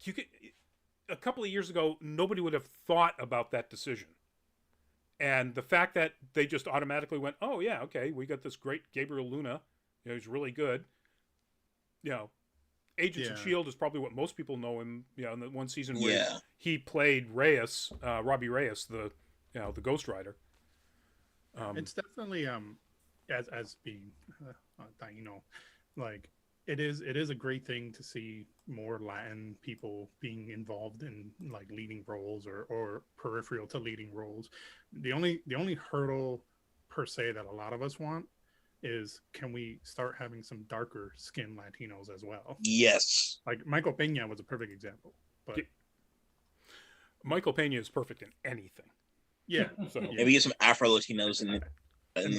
you could, a couple of years ago, nobody would have thought about that decision. And the fact that they just automatically went, oh yeah, okay, we got this great Gabriel Luna, he's really good. Agents of S.H.I.E.L.D. is probably what most people know him, in the one season where he played Reyes, Robbie Reyes, the Ghost Rider. It's definitely as being like it is a great thing to see more Latin people being involved in like leading roles or peripheral to leading roles. The only hurdle per se that a lot of us want is, can we start having some darker skinned Latinos as well? Yes. Like Michael Pena was a perfect example. But Michael Pena is perfect in anything. Yeah. So maybe get some Afro Latinos in the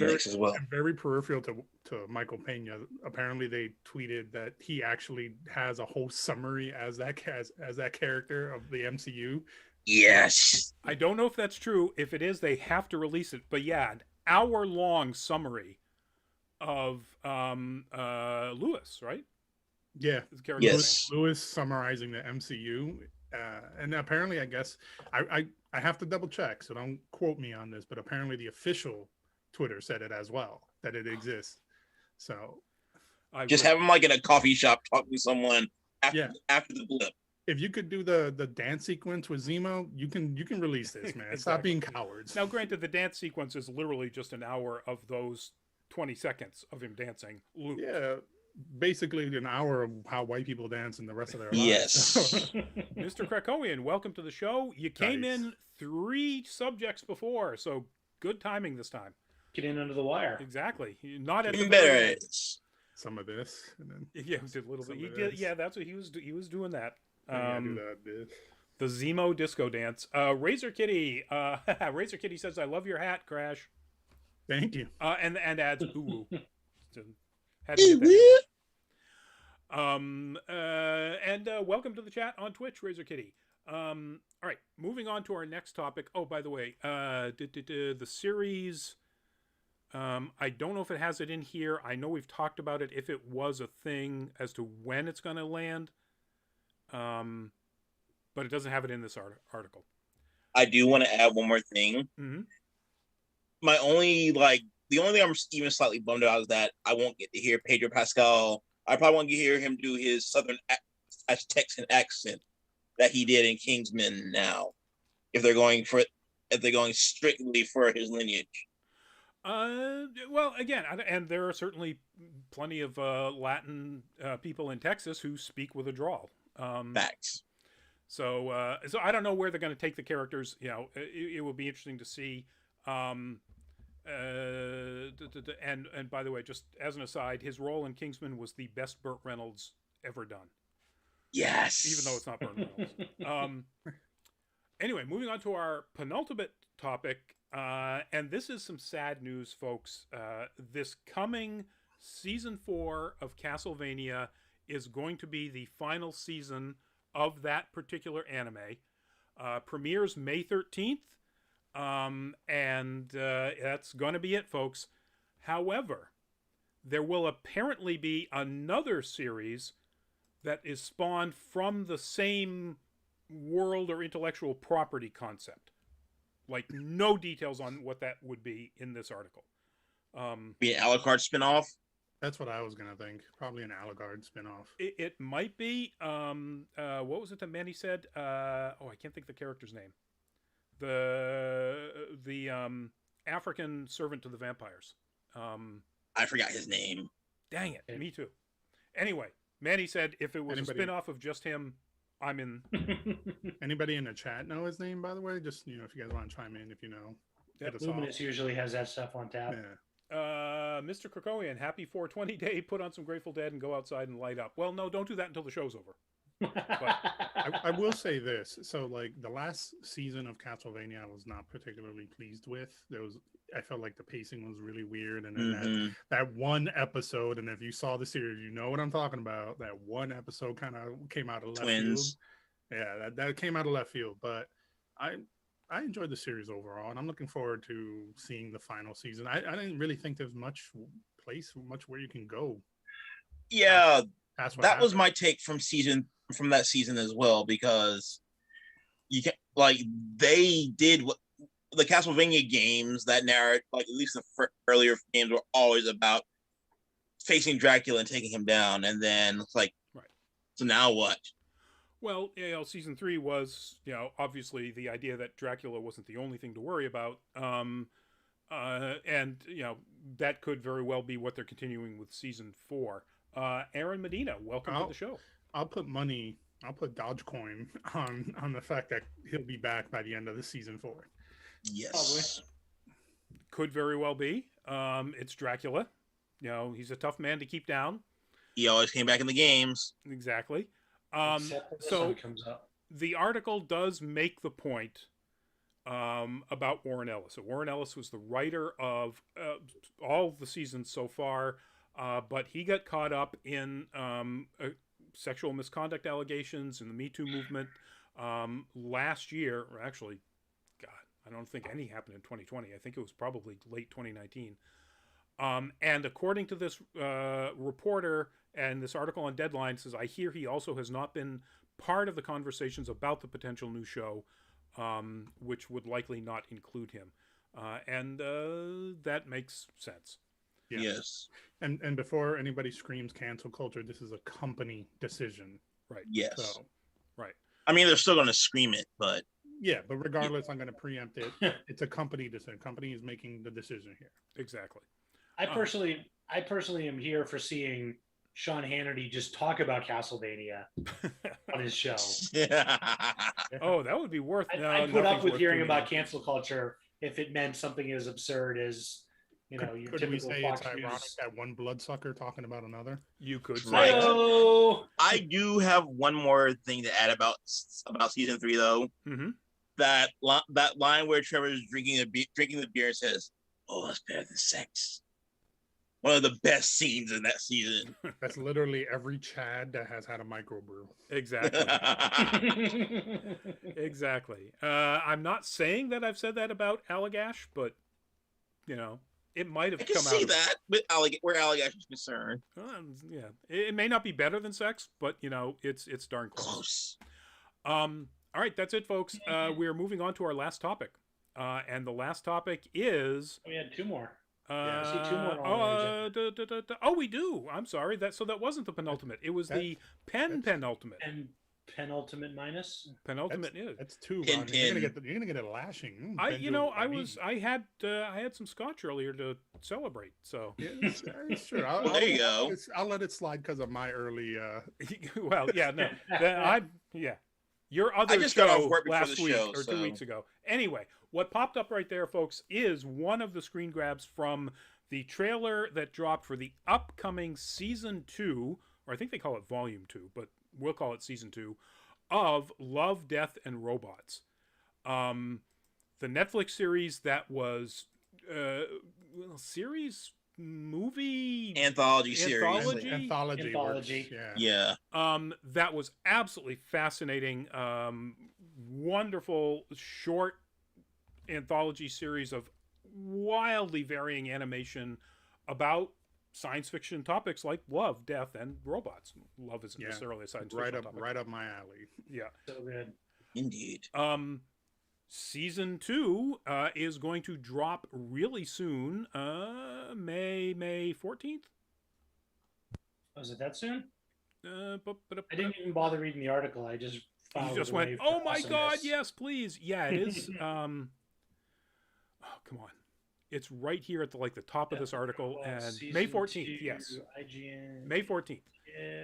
mix as well. And very peripheral to Michael Pena. Apparently, they tweeted that he actually has a whole summary as that character of the MCU. Yes. I don't know if that's true. If it is, they have to release it. But yeah, an hour-long summary of Lewis, right? Yeah. Yes. Lewis summarizing the MCU. And apparently, I guess I have to double check, so don't quote me on this, but apparently the official Twitter said it as well, that it exists. So just have him like in a coffee shop talking to someone after the blip. If you could do the dance sequence with Zemo, you can release this, man. Exactly. Stop being cowards. Now, granted, the dance sequence is literally just an hour of those 20 seconds of him dancing. Yeah. Basically an hour of how white people dance in the rest of their lives. Yes. Mr. Krakowian, welcome to the show. You came in 3 subjects before, so good timing this time. Get in under the wire. Exactly. Not at Even the better. Some of this, and then it was a little bit. He did, that's what he was doing that. The Zemo disco dance. Razor Kitty. Razor Kitty says, "I love your hat, Crash." Thank you. And adds ooh. Had to get that in. And welcome to the chat on Twitch, Razor Kitty. All right, moving on to our next topic. Oh, by the way, the series. I don't know if it has it in here. I know we've talked about it, if it was a thing, as to when it's going to land. But it doesn't have it in this article. I do want to add one more thing. Mm-hmm. The only thing I'm even slightly bummed out is that I won't get to hear Pedro Pascal. I probably won't get to hear him do his Southern Texan accent that he did in Kingsman now, if they're going strictly for his lineage. Well, again, and there are certainly plenty of Latin people in Texas who speak with a drawl. Facts. So I don't know where they're going to take the characters. It will be interesting to see. And by the way, just as an aside, his role in Kingsman was the best Burt Reynolds ever done. Yes. Even though it's not Burt Reynolds. Anyway, moving on to our penultimate topic, and this is some sad news, folks. This coming season 4 of Castlevania is going to be the final season of that particular anime. Premieres May 13th. And that's going to be it, folks. However, there will apparently be another series that is spawned from the same world or intellectual property concept. Like, no details on what that would be in this article. Be an a la carte spinoff? That's what I was going to think. Probably an Alucard spinoff. It might be. What was it that Manny said? I can't think of the character's name. The African servant to the vampires. I forgot his name. Dang it, me too. Anyway, Manny said if it was a spin-off of just him, I'm in. Anybody in the chat know his name, by the way? Just, if you guys want to chime in, if you know. Luminous usually has that stuff on tap. Yeah. Mr. Krakowian, happy 420 day, put on some Grateful Dead and go outside and light up. Well, no, don't do that until the show's over. But I will say this. So, like, the last season of Castlevania, I was not particularly pleased with. I felt like the pacing was really weird. And then that one episode, and if you saw the series, you know what I'm talking about. That one episode kind of came out of left field. Yeah, that came out of left field. But I enjoyed the series overall, and I'm looking forward to seeing the final season. I didn't really think there's much much where you can go. Yeah, That's what that was happened. my take from that season as well, because you can like they did what the Castlevania games that narrative, like at least the earlier games, were always about facing Dracula and taking him down, and then it's like, Right. so now what? Well, season 3 was, obviously the idea that Dracula wasn't the only thing to worry about. And that could very well be what they're continuing with season 4. Aaron Medina, welcome to the show. I'll put Dogecoin on the fact that he'll be back by the end of the season 4. Yes. Probably. Could very well be. It's Dracula. He's a tough man to keep down. He always came back in the games. Exactly. Except when the sun comes up. The article does make the point about Warren Ellis. So Warren Ellis was the writer of all of the seasons so far, but he got caught up in sexual misconduct allegations in the Me Too movement last year, or actually, God, I don't think any happened in 2020. I think it was probably late 2019. And according to this reporter and this article on Deadline, says, I hear he also has not been part of the conversations about the potential new show, which would likely not include him. And that makes sense. Yeah. Yes. And before anybody screams cancel culture, this is a company decision. Right. Yes. So, right. I mean, they're still going to scream it, but yeah, but regardless, I'm going to preempt it. It's a company decision. Company is making the decision here. Exactly. I personally am here for seeing Sean Hannity just talk about Castlevania on his show. Oh, that would be worth. I put up with hearing about cancel culture if it meant something as absurd as your could we typical say Fox it's ironic News. that one bloodsucker talking about another? You could say Right. that. Oh, I do have one more thing to add about season 3, though. Mm-hmm. That line where Trevor's drinking the beer and says, "Oh, it's better than sex." One of the best scenes in that season. That's literally every Chad that has had a microbrew. Exactly. Exactly. I'm not saying that I've said that about Allagash, but it might have I can come see out. that with where Allagash is concerned. Yeah, it may not be better than sex, but it's darn close. All right, that's it, folks. We're moving on to our last topic, and the last topic is. we had 2 more. Yeah, I see 2 more on the agenda. Oh, we do. I'm sorry. That wasn't the penultimate. It was the penultimate. And penultimate minus. Penultimate is. That's 2. Pin, Ron. pin. You're gonna get a lashing. I had some scotch earlier to celebrate. So Yeah, sure. Well, there you go. I'll let it slide because of my early. well, yeah, no, your other I just got show off work before last the week show, or 2 weeks ago. Anyway, what popped up right there, folks, is one of the screen grabs from the trailer that dropped for the upcoming season 2, or I think they call it volume 2, but we'll call it season 2 of Love, Death, and Robots. The Netflix series that was series movie Anthology series. Anthology. Yeah. That was absolutely fascinating. Wonderful short anthology series of wildly varying animation about science fiction topics like love, death, and robots. Love isn't necessarily a science fiction topic. Right up my alley. Yeah. So good. Indeed. Season 2 is going to drop really soon. May 14th. Was it that soon? I I didn't even bother reading the article. I just You just went, oh my God, yes, please. Yeah, it is. Oh, come on. It's right here at the top of this article. And May 14th, yes. IGN. May 14th.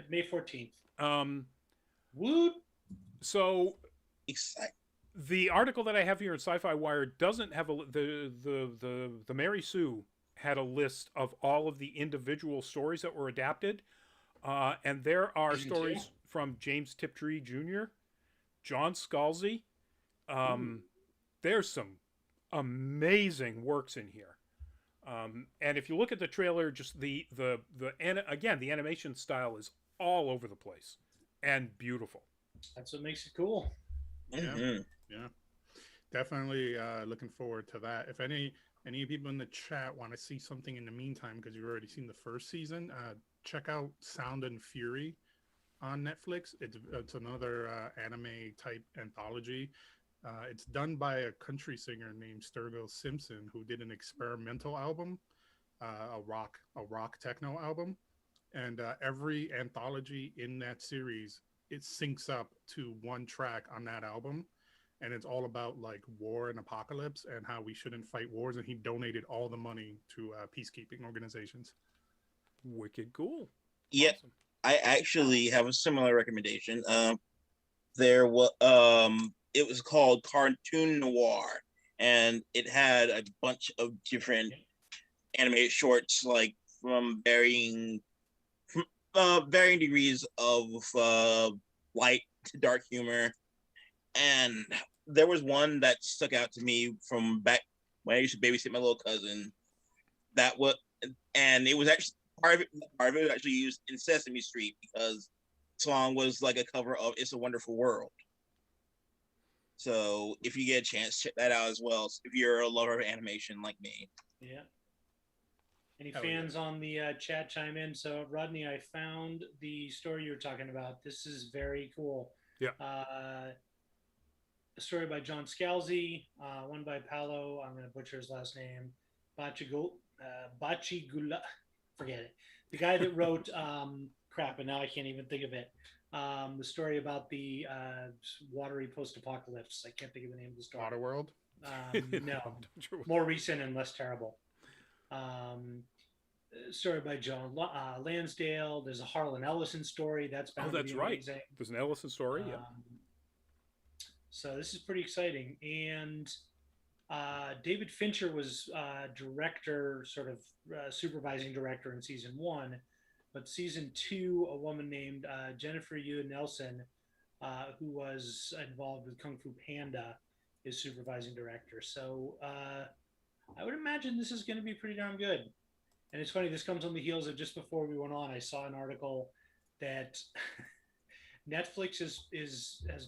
May 14th. Woot. So Exciting. the article that I have here in Sci-Fi Wire doesn't have the Mary Sue had a list of all of the individual stories that were adapted. And there are stories from James Tiptree Jr., John Scalzi. There's some amazing works in here. And if you look at the trailer, just the animation style is all over the place and beautiful. That's what makes it cool. Mm-hmm. Yeah. definitely looking forward to that. If any people in the chat want to see something in the meantime, because you've already seen the first season, check out Sound and Fury on Netflix. It's another anime type anthology. It's done by a country singer named Sturgill Simpson, who did an experimental album, a rock techno album, and every anthology in that series, it syncs up to one track on that album, and it's all about like war and apocalypse and how we shouldn't fight wars. And he donated all the money to peacekeeping organizations. Wicked cool. Yeah, Awesome. I actually have a similar recommendation. There was it was called Cartoon Noir, and it had a bunch of different animated shorts, like from varying degrees of light to dark humor. And there was one that stuck out to me from back when I used to babysit my little cousin. That was, and it was actually part of it was actually used in Sesame Street, because the song was like a cover of "It's a Wonderful World." So if you get a chance, check that out as well. If you're a lover of animation like me. Yeah. Any fans on the chat chime in? So Rodney, I found the story you were talking about. This is very cool. Yeah. A story by John Scalzi, one by Paolo. I'm going to butcher his last name. Bachigula. Forget it. The guy that wrote crap, and now I can't even think of it. The story about the watery post-apocalypse. I can't think of the name of the story. Waterworld? No, more recent and less terrible. Story by John Lansdale. There's a Harlan Ellison story. That's bound to be amazing. Right. There's an Ellison story. Yeah. So this is pretty exciting. And David Fincher was director, sort of supervising director in season 1. But season 2, a woman named Jennifer Yu Nelson, who was involved with Kung Fu Panda, is supervising director. So I would imagine this is going to be pretty darn good. And it's funny, this comes on the heels of just before we went on, I saw an article that Netflix has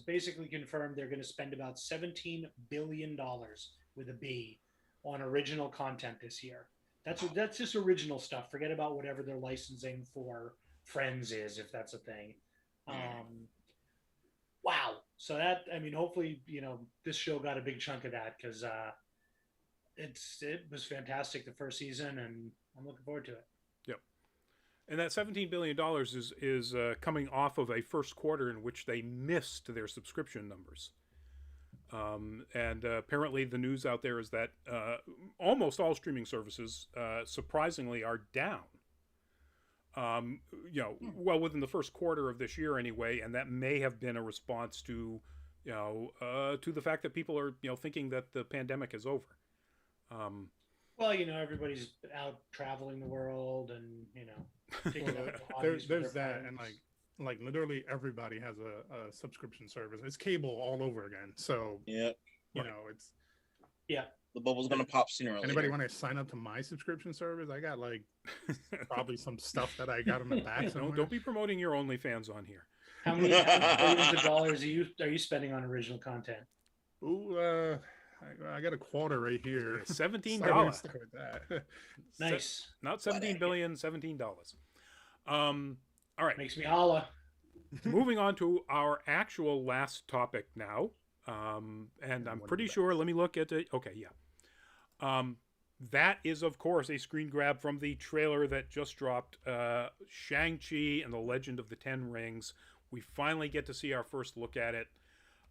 basically confirmed they're going to spend about $17 billion with a B on original content this year. That's just original stuff. Forget about whatever they're licensing for Friends is, if that's a thing. Wow. So that, I mean, hopefully, this show got a big chunk of that, because it was fantastic the first season, and I'm looking forward to it. Yep. And that $17 billion is coming off of a first quarter in which they missed their subscription numbers. And apparently the news out there is that almost all streaming services, surprisingly, are down. Well, within the first quarter of this year anyway, and that may have been a response to, to the fact that people are, thinking that the pandemic is over. Well, everybody's out traveling the world, and taking there's that, and like literally everybody has a subscription service. It's cable all over again. So it's the bubble's gonna pop sooner or later. Anybody want to sign up to my subscription service? I got like probably some stuff that I got in the back. Don't be promoting your OnlyFans on here. How many billions of dollars are you spending on original content? Ooh, I got a quarter right here. $17. Nice. Not 17 billion, $17. All right. Makes me holla. Moving on to our actual last topic now. And I'm pretty sure, let me look at it. Okay, yeah. That is, of course, a screen grab from the trailer that just dropped, Shang-Chi and the Legend of the Ten Rings. We finally get to see our first look at it.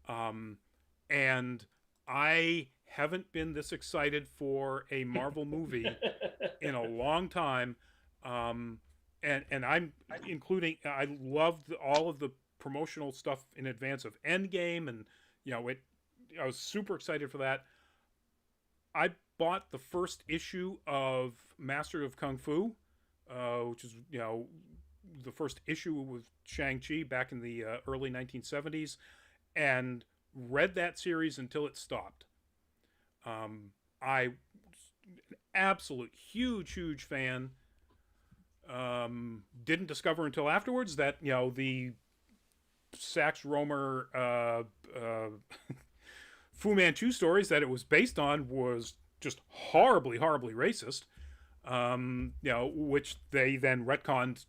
And I haven't been this excited for a Marvel movie in a long time. And I'm including, I loved all of the promotional stuff in advance of Endgame, and I was super excited for that. I bought the first issue of Master of Kung Fu, which is the first issue with Shang-Chi back in the early 1970s, and read that series until it stopped. I absolute huge fan. Didn't discover until afterwards that the Sax Romer Fu Manchu stories that it was based on was just horribly, horribly racist. Which they then retconned.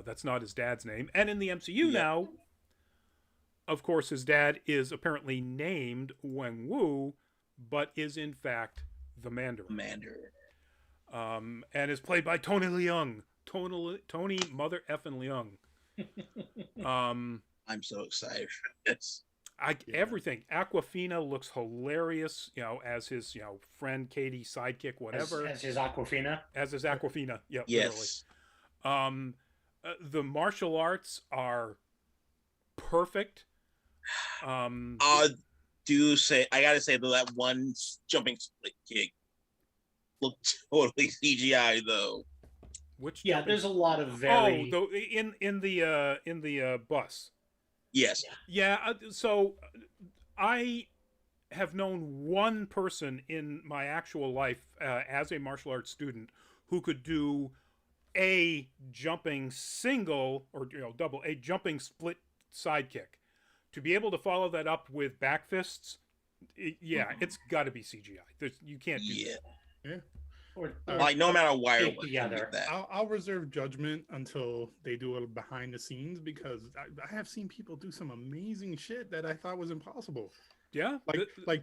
That's not his dad's name. And in the MCU now, of course, his dad is apparently named Wen Wu, but is in fact the Mandarin. And is played by Tony Leung. Tony Mother effing Leung. I'm so excited for this. Everything. Aquafina looks hilarious, as his, friend Katie sidekick, whatever. As his Aquafina. As his Aquafina. Yep. Yes. Literally. The martial arts are perfect. I gotta say though, that one jumping split kick looked totally CGI though. There's a lot of very. Oh, in the bus. Yes. Yeah. So I have known one person in my actual life as a martial arts student who could do a jumping single or double, a jumping split sidekick. To be able to follow that up with back fists, it's got to be CGI. You can't do that. Yeah. Or like no matter why together. I'll reserve judgment until they do it behind the scenes, because I have seen people do some amazing shit that I thought was impossible. Yeah,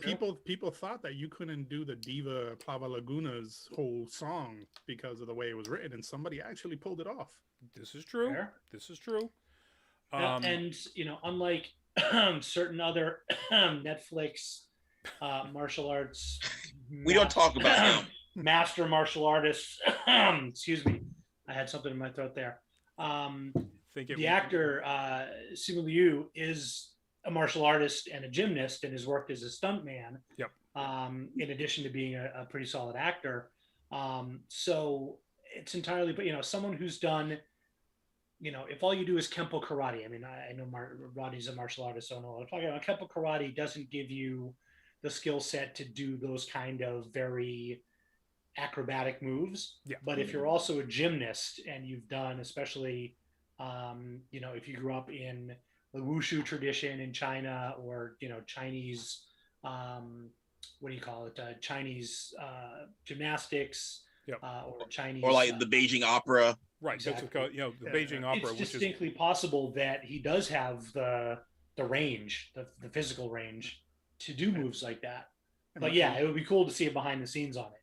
people thought that you couldn't do the Diva Plava Laguna's whole song because of the way it was written, and somebody actually pulled it off. This is true. Fair. This is true. And unlike certain other Netflix martial arts, we don't talk about him. Master martial artists. Excuse me, I had something in my throat there. The actor Simu Liu is a martial artist and a gymnast, and has worked as a stuntman. Yep. In addition to being a pretty solid actor, so it's entirely. But someone who's done. If all you do is Kempo karate, I know Roddy's a martial artist, so I know what I'm talking about. Kempo karate doesn't give you the skill set to do those kind of very acrobatic moves. Yeah. But if you're also a gymnast and you've done, especially, if you grew up in the wushu tradition in China, or Chinese, Chinese gymnastics, yep. Or Chinese, or like the Beijing opera. Right. Exactly. That's the Beijing opera, it's distinctly possible that he does have the range, the physical range to do moves like that. But it would be cool to see it behind the scenes on it.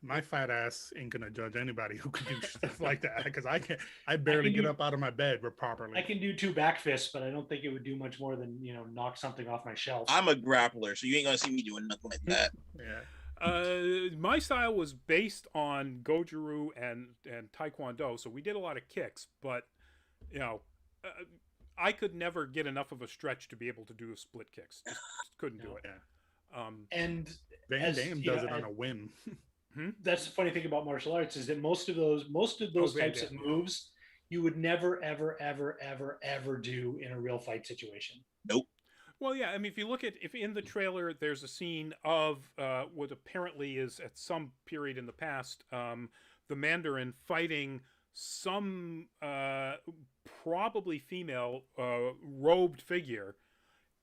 My fat ass ain't gonna judge anybody who can do stuff like that, because I barely get up out of my bed properly. I can do 2 back fists, but I don't think it would do much more than knock something off my shelf. I'm a grappler, so you ain't gonna see me doing nothing like that. Yeah. My style was based on Goju-Ryu and Taekwondo, so we did a lot of kicks, but I could never get enough of a stretch to be able to do split kicks. Just couldn't do it. Yeah. And Van Damme does it on a whim. That's the funny thing about martial arts, is that most of those types of moves you would never, ever, ever, ever, ever do in a real fight situation. Nope. Well, yeah, if you look if in the trailer, there's a scene of what apparently is at some period in the past, the Mandarin fighting some probably female robed figure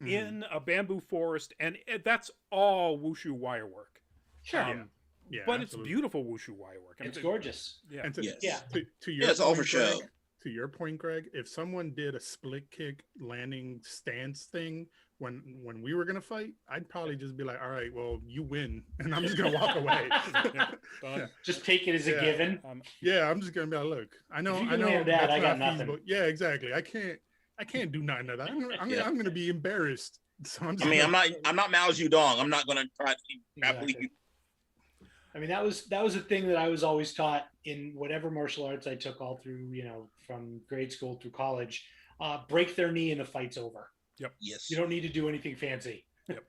in a bamboo forest, and that's all wushu wire work. Sure. Yeah, but absolutely. It's beautiful wushu wire work. It's gorgeous. Yeah. And yes. To your it's all for point, show. Greg, to your point, Greg, if someone did a split kick landing stance thing when we were gonna fight, I'd probably just be like, all right, well, you win, and I'm just gonna walk away. Just take it as a given. I'm just gonna be like, look, I know that, I got nothing. Feasible. Yeah, exactly. I can't do nothing of that. I'm gonna be embarrassed. So I'm not Mao Zedong. I'm not gonna try to grapple you. That was a thing that I was always taught in whatever martial arts I took all through, from grade school through college. Break their knee and the fight's over. Yep. Yes. You don't need to do anything fancy. Yep.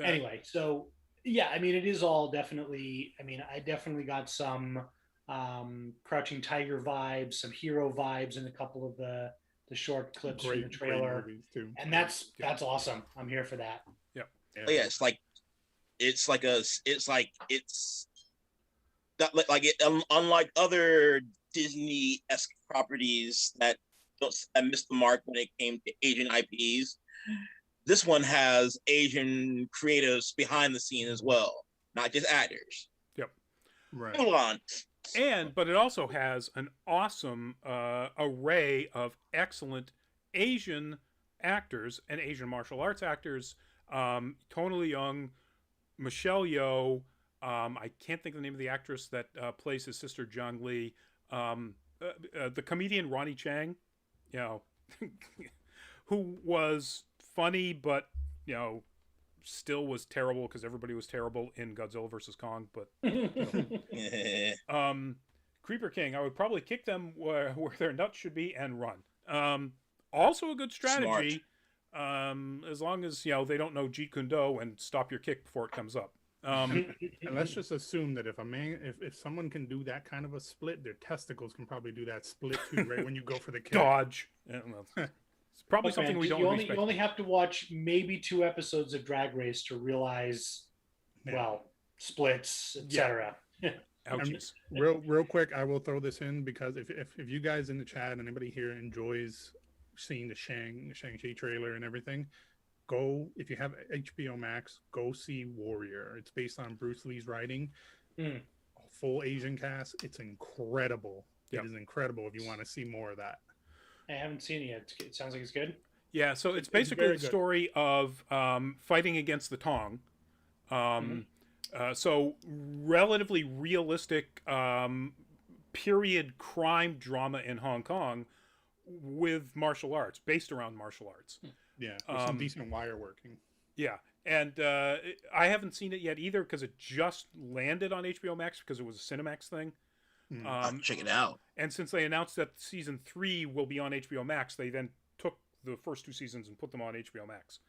Anyway, so yeah, it is all definitely. I definitely got some Crouching Tiger vibes, some Hero vibes in a couple of the short clips from the trailer, too. And that's awesome. I'm here for that. Yep. Yeah, unlike other Disney-esque properties that missed the mark when it came to Asian IPs. this one has Asian creatives behind the scene as well, not just actors. Yep. Right. Hold on. But it also has an awesome array of excellent Asian actors and Asian martial arts actors. Tona Leung, Michelle Yeoh. I can't think of the name of the actress that plays his sister Zhang Li. The comedian Ronnie Chang, you know, who was funny, but you know, still was terrible because everybody was terrible in Godzilla vs Kong. But Creeper King, I would probably kick them where their nuts should be and run. Also a good strategy, as long as you know they don't know Jeet Kune Do and stop your kick before it comes up. And let's just assume that if someone can do that kind of a split, their testicles can probably do that split too, right? When you go for the kick. Dodge. Yeah, well, it's probably Look, something man, we don't you respect. only have to watch maybe 2 episodes of Drag Race to realize, well, splits, etc. Ouchies. Real quick, I will throw this in because if you guys in the chat and anybody here enjoys seeing the Shang-Chi trailer and everything, go, if you have HBO Max, go see Warrior. It's based on Bruce Lee's writing. Full Asian cast. It's incredible. Yep. It is incredible if you want to see more of that. I haven't seen it yet. It sounds like it's good. Yeah, so it's basically very the good. story of fighting against the Tong. So relatively realistic period crime drama in Hong Kong with martial arts, based around martial arts. Yeah, with some decent wire working. Yeah, and I haven't seen it yet either because it just landed on HBO Max because it was a Cinemax thing. I'll check it out. And since they announced that season 3 will be on HBO Max, they then took the first 2 seasons and put them on HBO Max.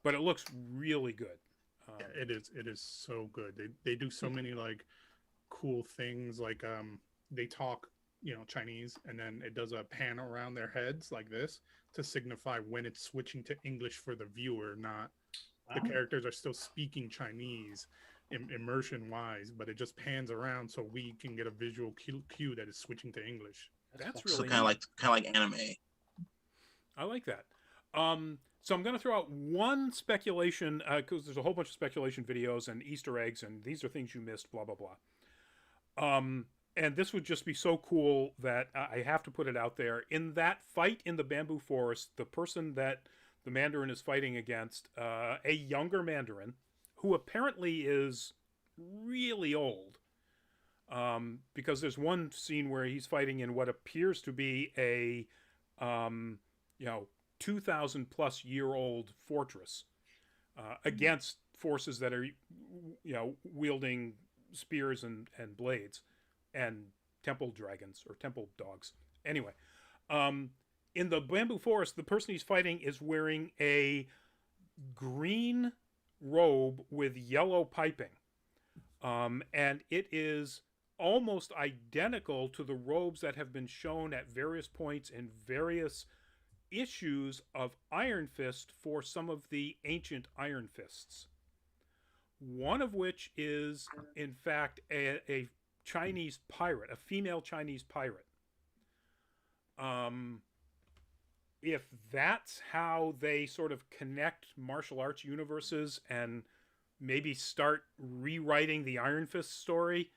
But it looks really good. Yeah, it is so good. They do so many like cool things, like they talk, you know, Chinese, and then it does a pan around their heads like this to signify when it's switching to English for the viewer, not the characters are still speaking Chinese immersion wise, but it just pans around so we can get a visual cue that is switching to English. That's So really kind neat. of like anime. I like that. So I'm going to throw out one speculation because there's a whole bunch of speculation videos and Easter eggs, and these are things you missed, blah blah blah. And this would just be so cool that I have to put it out there. In that fight in the bamboo forest, the person that the Mandarin is fighting against, a younger Mandarin, who apparently is really old, because there's one scene where he's fighting in what appears to be a, 2,000 plus year old fortress against forces that are, wielding spears and blades and temple dragons or temple dogs. Anyway, in the bamboo forest, the person he's fighting is wearing a green robe with yellow piping. And it is almost identical to the robes that have been shown at various points in various issues of Iron Fist for some of the ancient Iron Fists. One of which is, in fact, a Chinese pirate, a female Chinese pirate. If that's how they sort of connect martial arts universes and maybe start rewriting the Iron Fist story,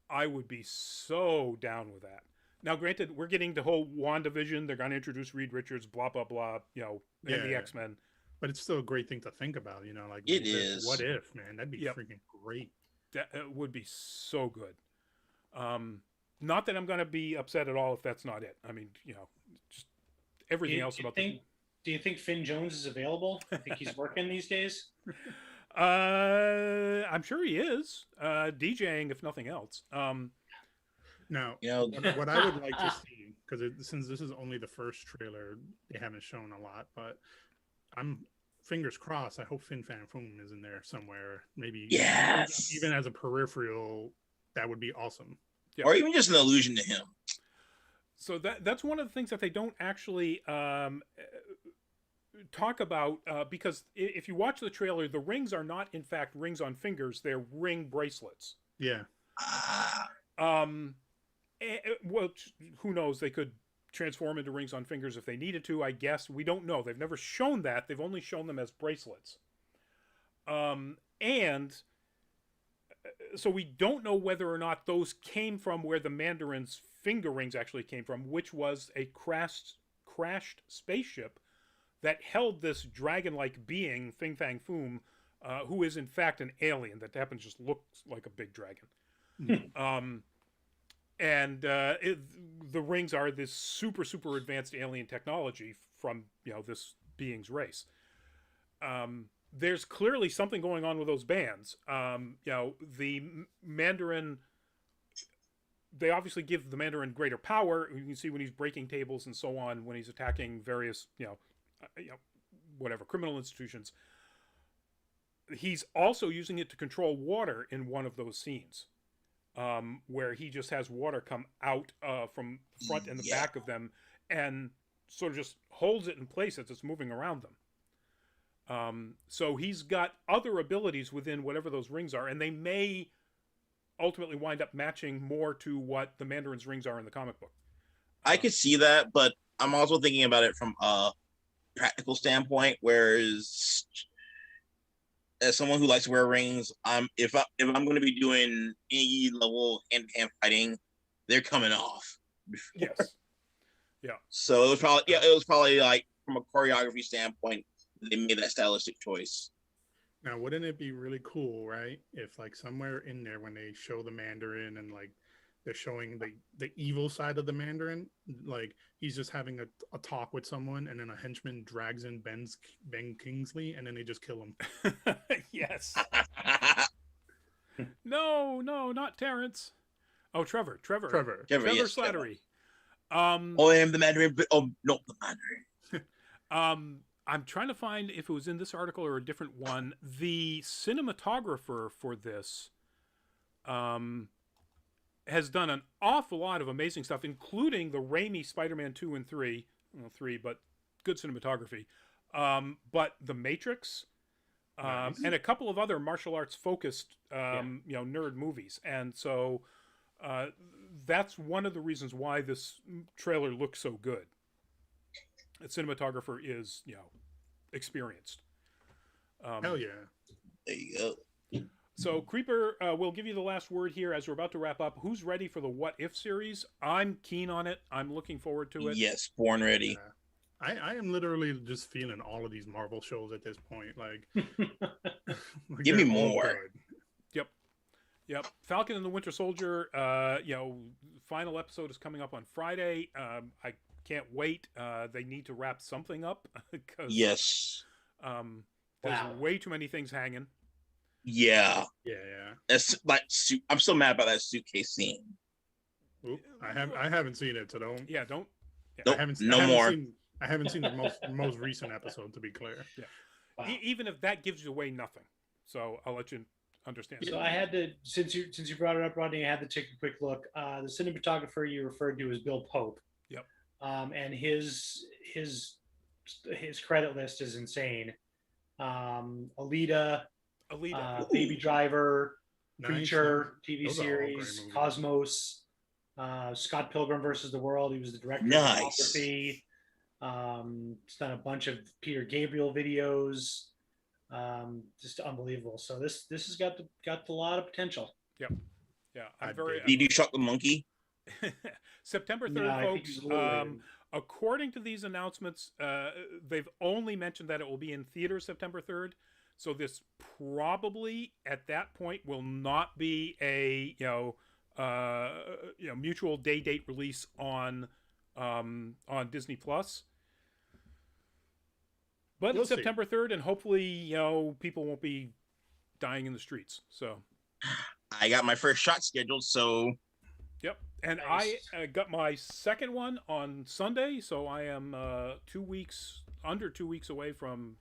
I would be so down with that. Now, granted, we're getting the whole WandaVision. They're going to introduce Reed Richards, blah, blah, blah, and the X-Men. But it's still a great thing to think about, like it is. What if, man? That'd be freaking great. That would be so good. Not that I'm going to be upset at all if that's not it. I mean, just everything else about the... Do you think Finn Jones is available? I think he's working these days. I'm sure he is DJing, if nothing else. Now, what I would like to see, because since this is only the first trailer, they haven't shown a lot, but I'm fingers crossed. I hope Fin Fan Foom is in there somewhere. Maybe even as a peripheral, that would be awesome. Yeah. Or even just an allusion to him. So that's one of the things that they don't actually talk about, because if you watch the trailer, the rings are not, in fact, rings on fingers. They're ring bracelets. Yeah. Well, who knows? They could transform into rings on fingers if they needed to, I guess. We don't know. They've never shown that. They've only shown them as bracelets. And so we don't know whether or not those came from where the Mandarin's finger rings actually came from, which was a crashed spaceship that held this dragon-like being, Fing Fang Foom, who is in fact an alien that happens to just look like a big dragon. The rings are this super, super advanced alien technology from, this being's race. There's clearly something going on with those bands. The Mandarin, they obviously give the Mandarin greater power. You can see when he's breaking tables and so on, when he's attacking various, whatever, criminal institutions. He's also using it to control water in one of those scenes, where he just has water come out from the front and the back of them and sort of just holds it in place as it's moving around them. So he's got other abilities within whatever those rings are, and they may ultimately wind up matching more to what the Mandarin's rings are in the comic book. I could see that, but I'm also thinking about it from a practical standpoint, whereas as someone who likes to wear rings, if I'm going to be doing any level hand-to-hand fighting, they're coming off. Yes. Yeah. So it was probably like from a choreography standpoint, they made that stylistic choice. Now, wouldn't it be really cool, right? If like somewhere in there when they show the Mandarin and like they're showing the evil side of the Mandarin, like he's just having a talk with someone and then a henchman drags in Ben Kingsley and then they just kill him. Yes. No, not Terrence. Oh, Trevor Yes, Slattery. I'm the Mandarin, but not the Mandarin. I'm trying to find if it was in this article or a different one. The cinematographer for this has done an awful lot of amazing stuff, including the Raimi Spider-Man 2 and 3. Well, 3, but good cinematography. But The Matrix, Nice. and a couple of other martial arts focused, nerd movies. And so that's one of the reasons why this trailer looks so good. The cinematographer is, experienced. Hell yeah. There you go. So, Creeper, we'll give you the last word here as we're about to wrap up. Who's ready for the What If series? I'm keen on it. I'm looking forward to it. Yes, born ready. Yeah. I am literally just feeling all of these Marvel shows at this point. Like, Give me they're all more. good. Yep. Falcon and the Winter Soldier, final episode is coming up on Friday. I can't wait. They need to wrap something up because Yes. there's way too many things hanging. Yeah. Yeah. That's like I'm so mad about that suitcase scene. Oop, I haven't seen it, so don't. Yeah, don't. Nope, I haven't more. I haven't seen the most recent episode, to be clear. Yeah. Wow. Even if that gives you away nothing. So I'll let you understand. So I had to, since you brought it up, Rodney, I had to take a quick look. The cinematographer you referred to is Bill Pope. Yep. And his credit list is insane. Alita, Baby Driver, Nice. Preacher, TV Those are all great series, movies. Cosmos, Scott Pilgrim versus the World. He was the director Nice. of photography. He's done a bunch of Peter Gabriel videos. Just unbelievable. So this has got a lot of potential. Yeah, I'm I very. Did you shock the monkey? September 3rd, No, I think folks. he's a little later. According to these announcements, they've only mentioned that it will be in theaters September 3rd. So this probably at that point will not be a mutual date release on Disney Plus. But We'll it's see. September 3rd, and hopefully, people won't be dying in the streets. So, I got my first shot scheduled, so yep. And Nice. I got my second one on Sunday, so I am under 2 weeks away from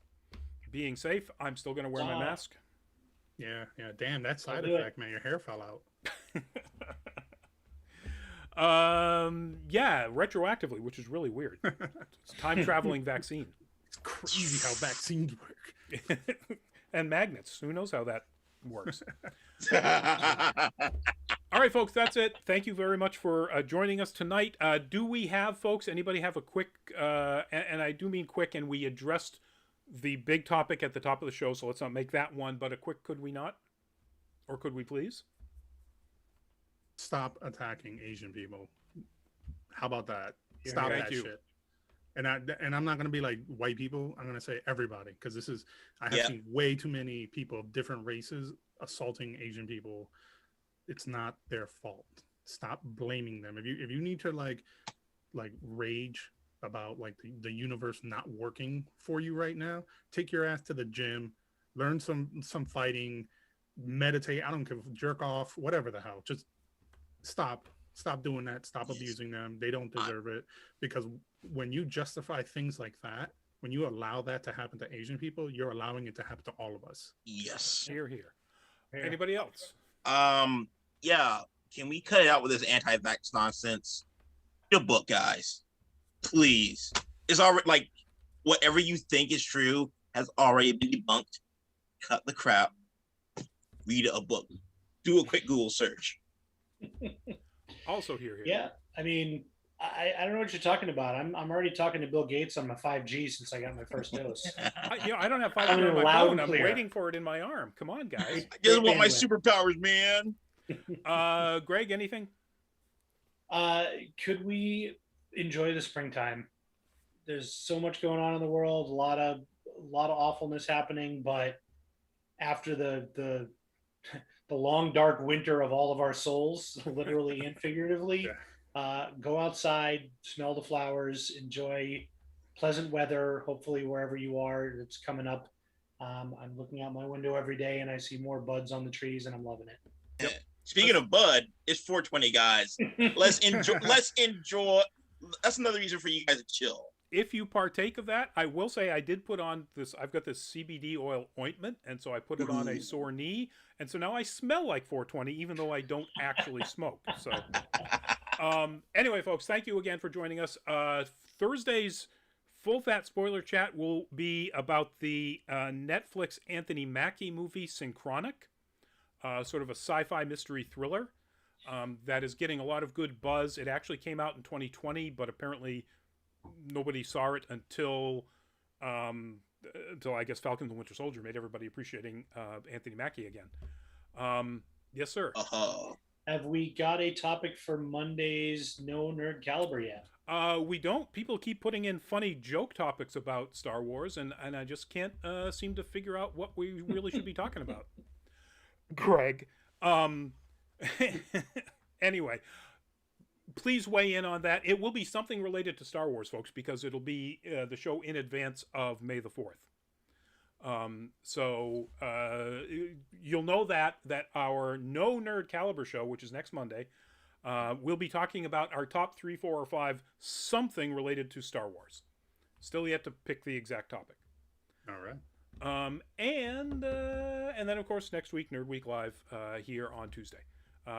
being safe. I'm still going to wear my Ah. mask. Yeah. Damn, that side do it. effect, man. Your hair fell out. Yeah, retroactively, which is really weird. It's a time-traveling vaccine. It's crazy how vaccines work. And magnets. Who knows how that works. All right, folks, that's it. Thank you very much for joining us tonight. Do we have, folks, anybody have a quick, and I do mean quick, and we addressed the big topic at the top of the show, so let's not make that one, but a quick could we not? Or could we please? Stop attacking Asian people. How about that? Yeah, Stop thank that you. shit. And I'm not gonna be like white people. I'm gonna say everybody, because I have Yeah. seen way too many people of different races assaulting Asian people. It's not their fault. Stop blaming them. If you need to like rage about like the universe not working for you right now, take your ass to the gym, learn some fighting, meditate. I don't care, jerk off, whatever the hell. Just stop doing that. Stop abusing them. They don't deserve it, because when you justify things like that, when you allow that to happen to Asian people, you're allowing it to happen to all of us. Yes. Here. Here. Anybody else? Yeah. Can we cut it out with this anti-vax nonsense? The book, guys. Please. It's already like whatever you think is true has already been debunked. Cut the crap. Read a book. Do a quick Google search. Also here. Yeah, I mean, I don't know what you're talking about. I'm already talking to Bill Gates on my 5G since I got my first dose. I don't have 5G I mean, on my loud phone. and I'm clear. waiting for it in my arm. Come on, guys. I just want my bandwidth. superpowers, man. Greg, anything? Could we enjoy the springtime? There's so much going on in the world, a lot of awfulness happening, but after the long dark winter of all of our souls, literally and figuratively, go outside, smell the flowers, enjoy pleasant weather. Hopefully, wherever you are, it's coming up. I'm looking out my window every day and I see more buds on the trees, and I'm loving it. Speaking of Bud, it's 420, guys. Let's enjoy. That's another reason for you guys to chill. If you partake of that, I will say I did put on this. I've got this CBD oil ointment, and so I put it on a sore knee, and so now I smell like 420, even though I don't actually smoke. So, anyway, folks, thank you again for joining us. Thursday's full fat spoiler chat will be about the Netflix Anthony Mackie movie Synchronic, sort of a sci-fi mystery thriller that is getting a lot of good buzz. It actually came out in 2020, but apparently nobody saw it until I guess Falcon and the Winter Soldier made everybody appreciating Anthony Mackie again. Yes, sir. Have we got a topic for Monday's No Nerd Caliber yet? We don't. People keep putting in funny joke topics about Star Wars, and I just can't seem to figure out what we really should be talking about. Greg. Anyway, please weigh in on that. It will be something related to Star Wars, folks, because it'll be the show in advance of May the 4th. So you'll know that our No Nerd Caliber show, which is next Monday, we'll be talking about our top 3, 4, or 5 something related to Star Wars. Still yet to pick the exact topic. All right. And then of course next week Nerd Week Live here on Tuesday.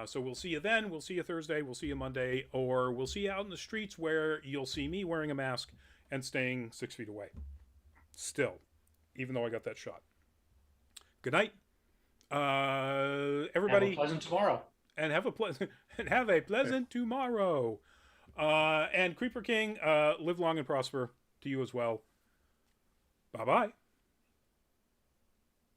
So we'll see you then. We'll see you Thursday. We'll see you Monday, or we'll see you out in the streets where you'll see me wearing a mask and staying 6 feet away. Still, even though I got that shot. Good night, everybody. Have a pleasant tomorrow. And have a pleasant tomorrow. And Creeper King, live long and prosper to you as well. Bye bye.